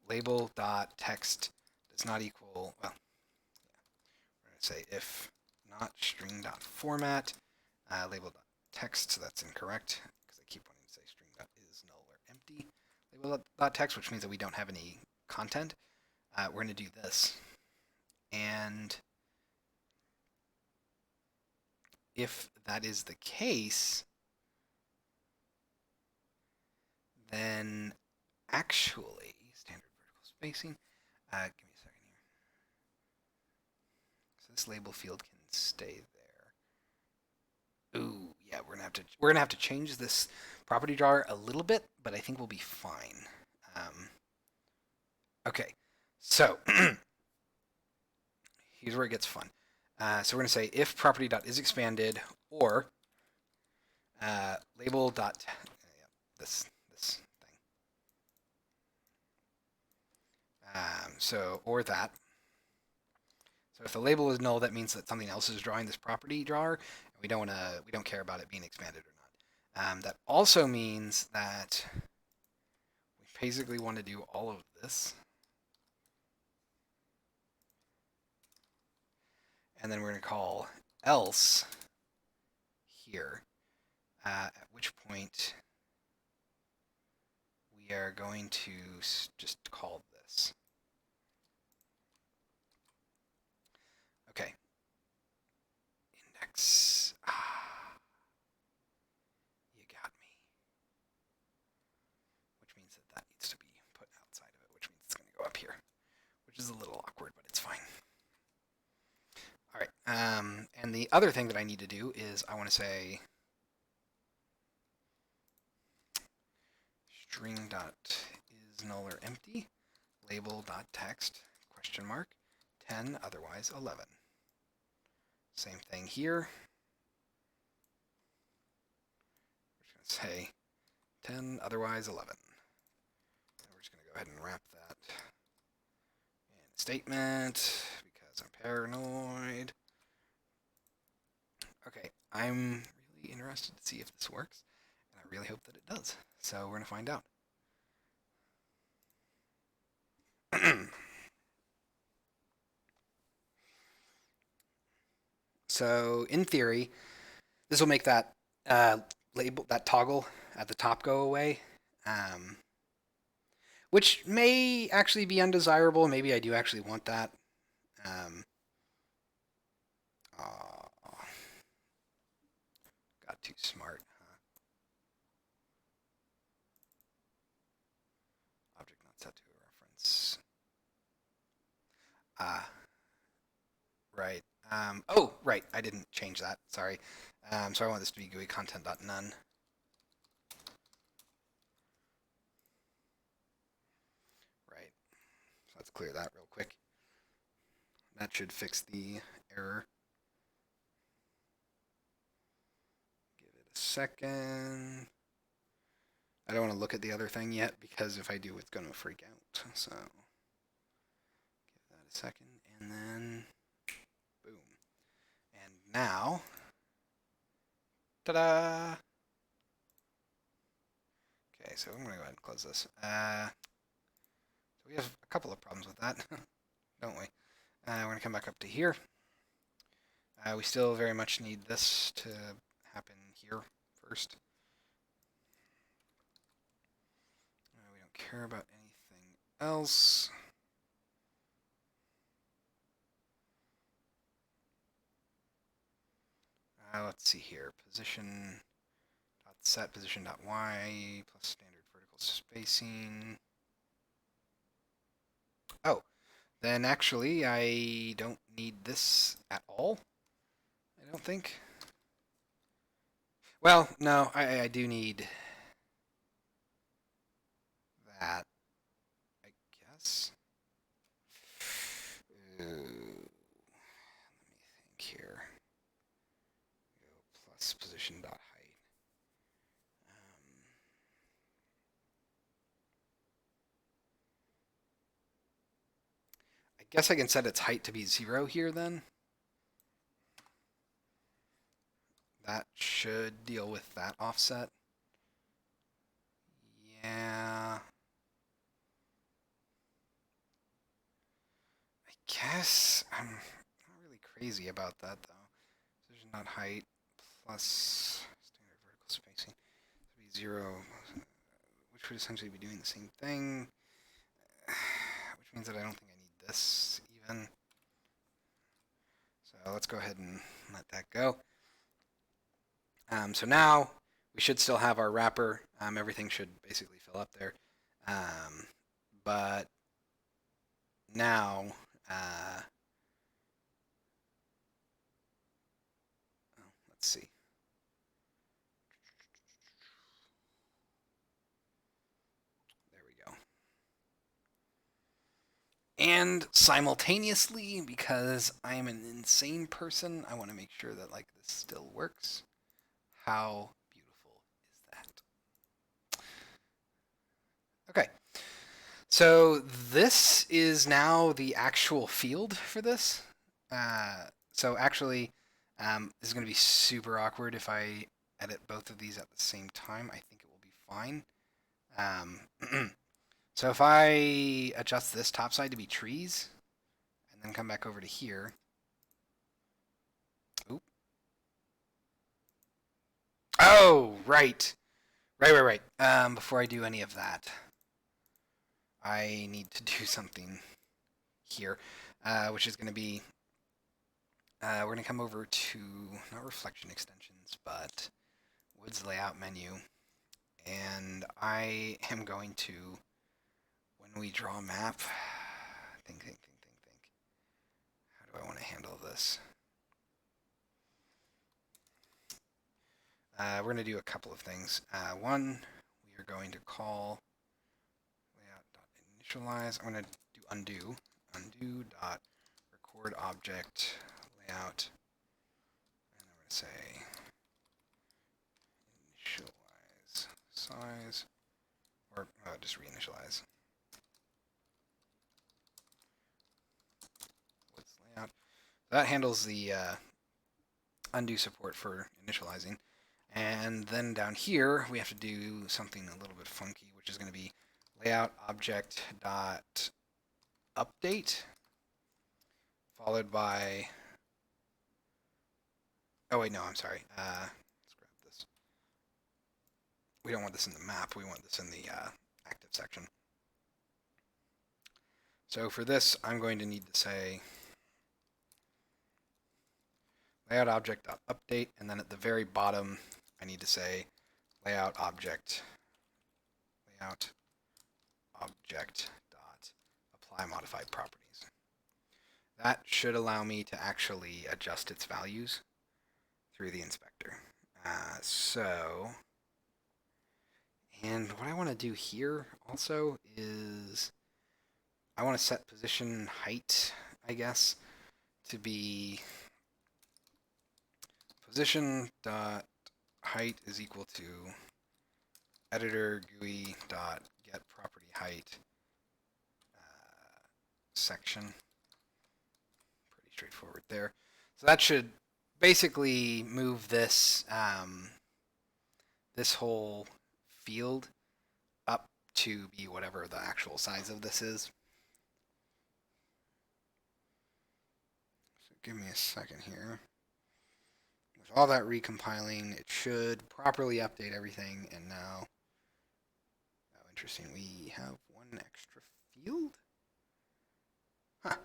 label.text does not equal, well, yeah, we're going to say if not string.format label.text, so that's incorrect because I keep wanting to say string.is null or empty label.text, which means that we don't have any content. We're going to do this, and if that is the case, then actually, standard vertical spacing, give me a second here. So this label field can stay there. Ooh, yeah, we're gonna have to change this property drawer a little bit, but I think we'll be fine. Okay, so here's where it gets fun. So we're gonna say if property dot is expanded or label dot this thing. So or that. So if the label is null, that means that something else is drawing this property drawer, and we don't care about it being expanded or not. That also means that we basically want to do all of this, and then we're going to call else here, at which point we are going to just call this. Okay. Index. You got me. Which means that that needs to be put outside of it, which means it's going to go up here, which is a little awkward, but it's fine. All right. And the other thing that I need to do is I want to say string dot is null or empty, label dot text question mark 10 otherwise 11. Same thing here. We're just going to say 10 otherwise 11. And we're just going to go ahead and wrap that in a statement because I'm paranoid. Okay, I'm really interested to see if this works, and I really hope that it does. So we're going to find out. So in theory, this will make that label, that toggle at the top go away, which may actually be undesirable. Maybe I do actually want that. Got too smart. Object not set to a reference. Right. Oh, right. I didn't change that. Sorry. So I want this to be GUI content.none. Right. So let's clear that real quick. That should fix the error. Give it a second. I don't want to look at the other thing yet because if I do, it's going to freak out. So give that a second, and then boom. And now, ta-da! Okay, so I'm going to go ahead and close this. So we have a couple of problems with that, don't we? We're going to come back up to here. We still very much need this to happen here first. We don't care about anything else. Let's see here. Position dot set position dot y plus standard vertical spacing. Oh, then actually I don't need this at all. I don't think. Well, no, I do need that, I guess. Let me think here. Go plus position dot height. I guess I can set its height to be 0 here then. That should deal with that offset. Yeah. I guess I'm not really crazy about that though. Position dot height plus standard vertical spacing to be 0, which would essentially be doing the same thing, which means that I don't think I need this even. So let's go ahead and let that go. So now we should still have our wrapper. Everything should basically fill up there. But now, let's see. There we go. And simultaneously, because I'm an insane person, I want to make sure that like this still works. How beautiful is that? Okay. So this is now the actual field for this. So actually, this is going to be super awkward if I edit both of these at the same time. I think it will be fine. So if I adjust this top side to be trees, and then come back over to here. Oop. Oh, right. Right. Before I do any of that, I need to do something here, which is going to be, we're going to come over to, not reflection extensions, but Woods layout menu. And I am going to, when we draw a map, think. How do I want to handle this? We're going to do a couple of things. One, we are going to call layout.initialize. I'm going to do undo. Undo.record object layout. And I'm going to say initialize size, or just reinitialize. What's layout? That handles the undo support for initializing. And then down here, we have to do something a little bit funky, which is going to be layout object dot update, followed by, oh wait, no, I'm sorry. Let's grab this. We don't want this in the map. We want this in the active section. So for this, I'm going to need to say layout object dot update, and then at the very bottom, I need to say layout object dot apply modified properties. That should allow me to actually adjust its values through the inspector. And what I want to do here also is I want to set position height, I guess, to be position dot height is equal to editor GUI dot get property height section. Pretty straightforward there. So that should basically move this this whole field up to be whatever the actual size of this is. So give me a second here. With all that recompiling, it should properly update everything, and now, oh, interesting, we have one extra field? Huh.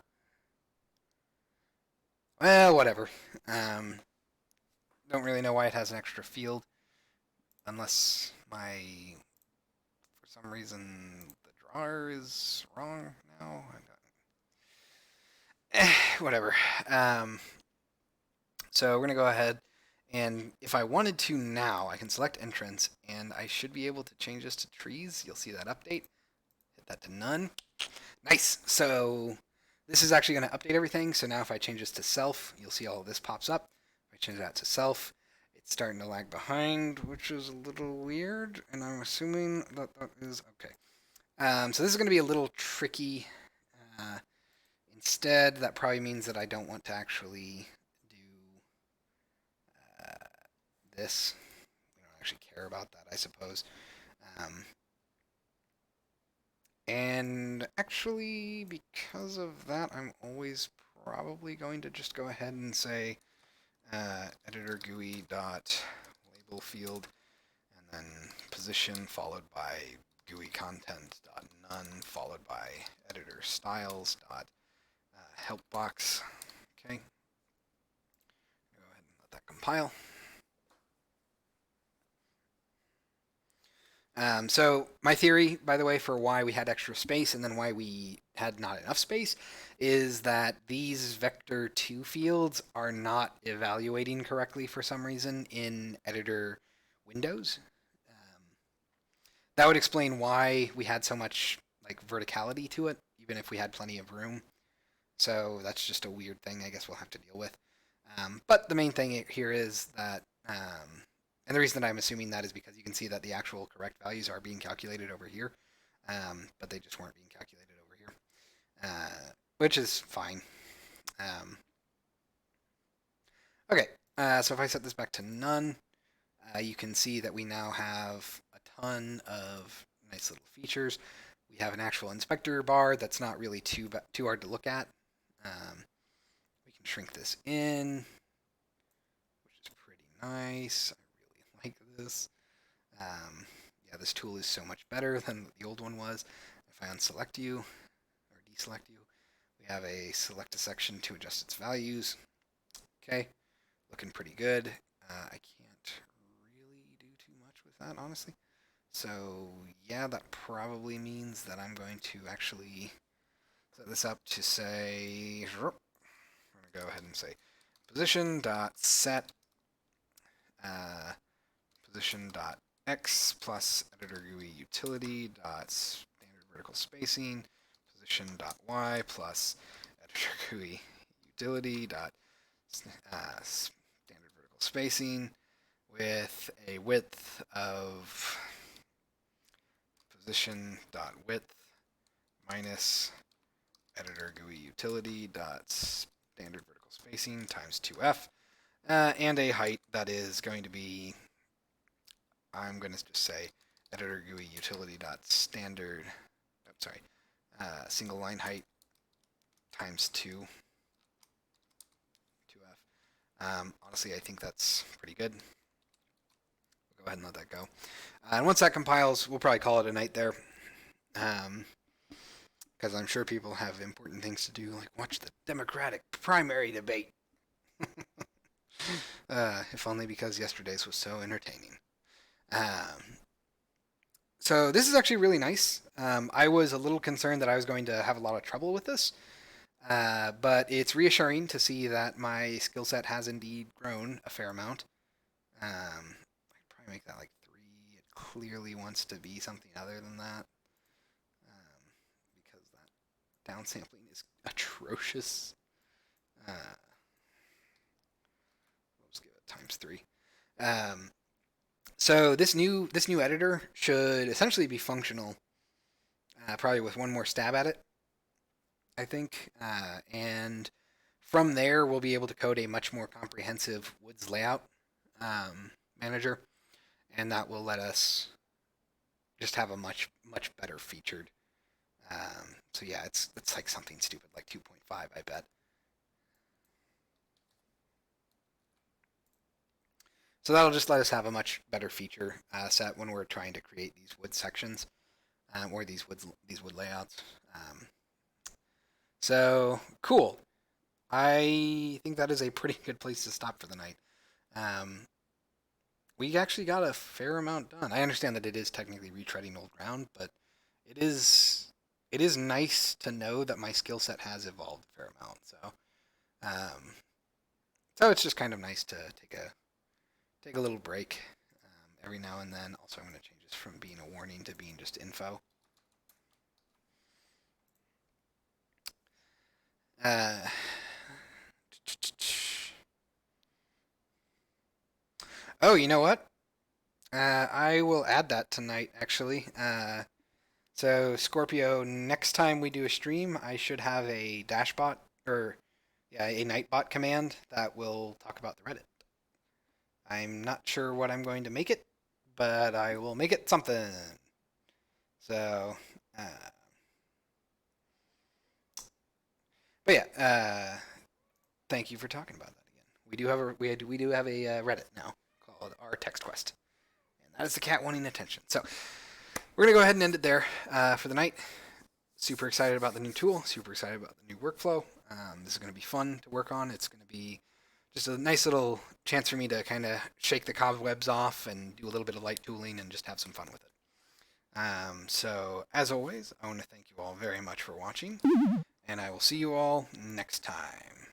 Well, whatever. Don't really know why it has an extra field, unless for some reason, the drawer is wrong now. Whatever. So we're going to go ahead, and if I wanted to now, I can select entrance, and I should be able to change this to trees. You'll see that update. Hit that to none. Nice. So this is actually going to update everything. So now if I change this to self, you'll see all of this pops up. If I change that to self, it's starting to lag behind, which is a little weird, and I'm assuming that is okay. So this is going to be a little tricky. Instead, that probably means that I don't want to actually do this. We don't actually care about that, I suppose. And actually, because of that, I'm always probably going to just go ahead and say editor GUI dot label field, and then position followed by GUI content dot none followed by editor styles dot help box. Okay. Go ahead and let that compile. So my theory, by the way, for why we had extra space and then why we had not enough space is that these vector 2 fields are not evaluating correctly for some reason in editor windows. Um, that would explain why we had so much like verticality to it, even if we had plenty of room. So that's just a weird thing I guess we'll have to deal with. But the main thing here is that, and the reason that I'm assuming that is because you can see that the actual correct values are being calculated over here, but they just weren't being calculated over here, which is fine. Okay, so if I set this back to none, you can see that we now have a ton of nice little features. We have an actual inspector bar that's not really too hard to look at. We can shrink this in, which is pretty nice. I really like this. Yeah, this tool is so much better than the old one was. If I unselect you or deselect you, we have a select a section to adjust its values. Okay, looking pretty good. I can't really do too much with that, honestly. So yeah, that probably means that I'm going to actually set this up to say, I'm going to go ahead and say position dot set position dot x plus editor GUI utility dot standard vertical spacing position dot y plus editor GUI utility dot standard vertical spacing with a width of position dot width minus editor GUI utility dot standard vertical spacing times 2f, and a height that is going to be, I'm going to just say editor GUI utility dot standard, single line height times 2f. Honestly, I think that's pretty good. We'll go ahead and let that go. And once that compiles, we'll probably call it a night there. Because I'm sure people have important things to do, like watch the Democratic primary debate. If only because yesterday's was so entertaining. So this is actually really nice. I was a little concerned that I was going to have a lot of trouble with this, but it's reassuring to see that my skill set has indeed grown a fair amount. I could probably make that like 3. It clearly wants to be something other than that, because that downsampling is atrocious. Let's give it times 3. So this new editor should essentially be functional, probably with one more stab at it, I think. And from there, we'll be able to code a much more comprehensive woods layout manager, and that will let us just have a much better featured. So yeah, it's like something stupid like 2.5, I bet. So that'll just let us have a much better feature set when we're trying to create these wood sections, or these wood layouts. So cool. I think that is a pretty good place to stop for the night. We actually got a fair amount done. I understand that it is technically retreading old ground, but it is nice to know that my skill set has evolved a fair amount. So it's just kind of nice to take a little break every now and then. Also, I'm going to change this from being a warning to being just info. Oh, you know what? I will add that tonight, actually. So Scorpio, next time we do a stream, I should have a dashbot, or yeah, a nightbot command that will talk about the Reddit. I'm not sure what I'm going to make it, but I will make it something. So, but yeah, thank you for talking about that again. We do have a Reddit now called our text quest, and that is the cat wanting attention. So we're gonna go ahead and end it there for the night. Super excited about the new tool. Super excited about the new workflow. This is gonna be fun to work on. It's gonna be just a nice little chance for me to kind of shake the cobwebs off and do a little bit of light tooling and just have some fun with it. So, as always, I want to thank you all very much for watching, and I will see you all next time.